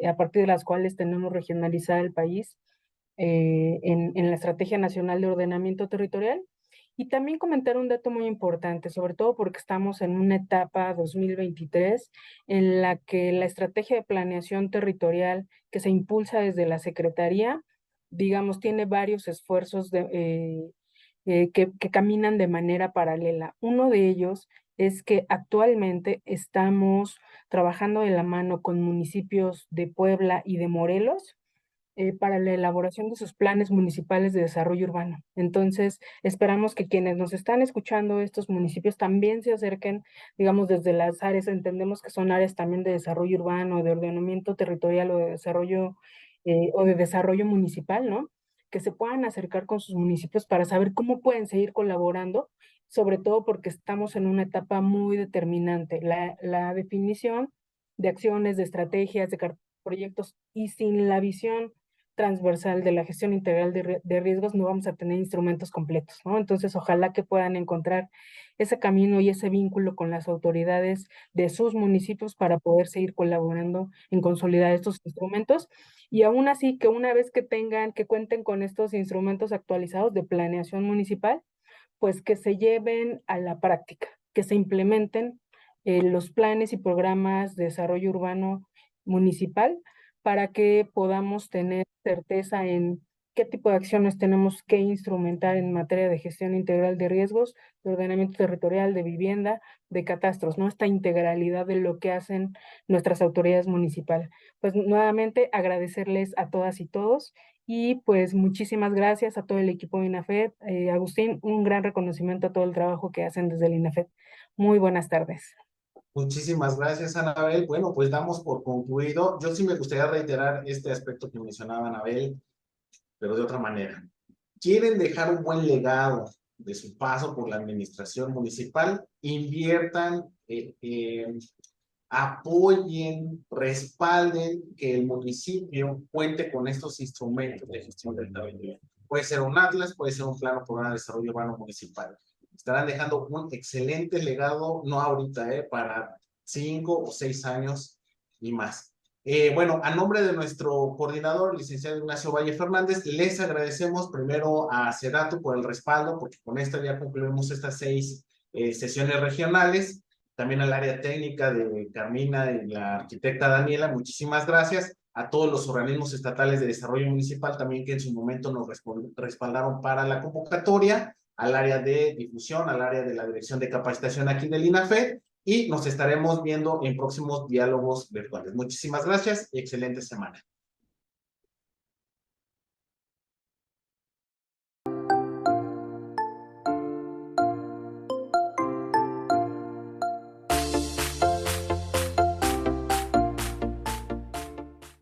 a partir de las cuales tenemos regionalizada el país en la Estrategia Nacional de Ordenamiento Territorial. Y también comentar un dato muy importante, sobre todo porque estamos en una etapa 2023 en la que la estrategia de planeación territorial que se impulsa desde la Secretaría, digamos, tiene varios esfuerzos que caminan de manera paralela. Uno de ellos es que actualmente estamos trabajando de la mano con municipios de Puebla y de Morelos para la elaboración de sus planes municipales de desarrollo urbano. Entonces, esperamos que quienes nos están escuchando, estos municipios, también se acerquen, digamos, desde las áreas, entendemos que son áreas también de desarrollo urbano, de ordenamiento territorial o de desarrollo municipal, ¿no? Que se puedan acercar con sus municipios para saber cómo pueden seguir colaborando, sobre todo porque estamos en una etapa muy determinante. La definición de acciones, de estrategias, de proyectos, y sin la visión transversal de la gestión integral de riesgos no vamos a tener instrumentos completos, ¿no? Entonces, ojalá que puedan encontrar ese camino y ese vínculo con las autoridades de sus municipios para poder seguir colaborando en consolidar estos instrumentos. Y aún así, que una vez que cuenten con estos instrumentos actualizados de planeación municipal, pues que se lleven a la práctica, que se implementen los planes y programas de desarrollo urbano municipal para que podamos tener certeza en qué tipo de acciones tenemos que instrumentar en materia de gestión integral de riesgos, de ordenamiento territorial, de vivienda, de catastros, ¿no? Esta integralidad de lo que hacen nuestras autoridades municipales. Pues nuevamente agradecerles a todas y todos y pues muchísimas gracias a todo el equipo de INAFED. Agustín, un gran reconocimiento a todo el trabajo que hacen desde el INAFED. Muy buenas tardes. Muchísimas gracias, Anabel. Bueno, pues damos por concluido. Yo sí me gustaría reiterar este aspecto que mencionaba Anabel, pero de otra manera. ¿Quieren dejar un buen legado de su paso por la administración municipal? Inviertan, apoyen, respalden que el municipio cuente con estos instrumentos de gestión del territorio. Puede ser un atlas, puede ser un plano programa de desarrollo urbano municipal. Estarán dejando un excelente legado, no ahorita, para 5 o 6 años y más. Bueno, a nombre de nuestro coordinador, licenciado Ignacio Valle Fernández, les agradecemos primero a Sedatu por el respaldo, porque con esto ya concluimos estas 6 sesiones regionales. También al área técnica de Carmina y la arquitecta Daniela, muchísimas gracias. A todos los organismos estatales de desarrollo municipal también que en su momento nos respaldaron para la convocatoria, al área de difusión, al área de la dirección de capacitación aquí del INAFED, y nos estaremos viendo en próximos diálogos virtuales. Muchísimas gracias y excelente semana.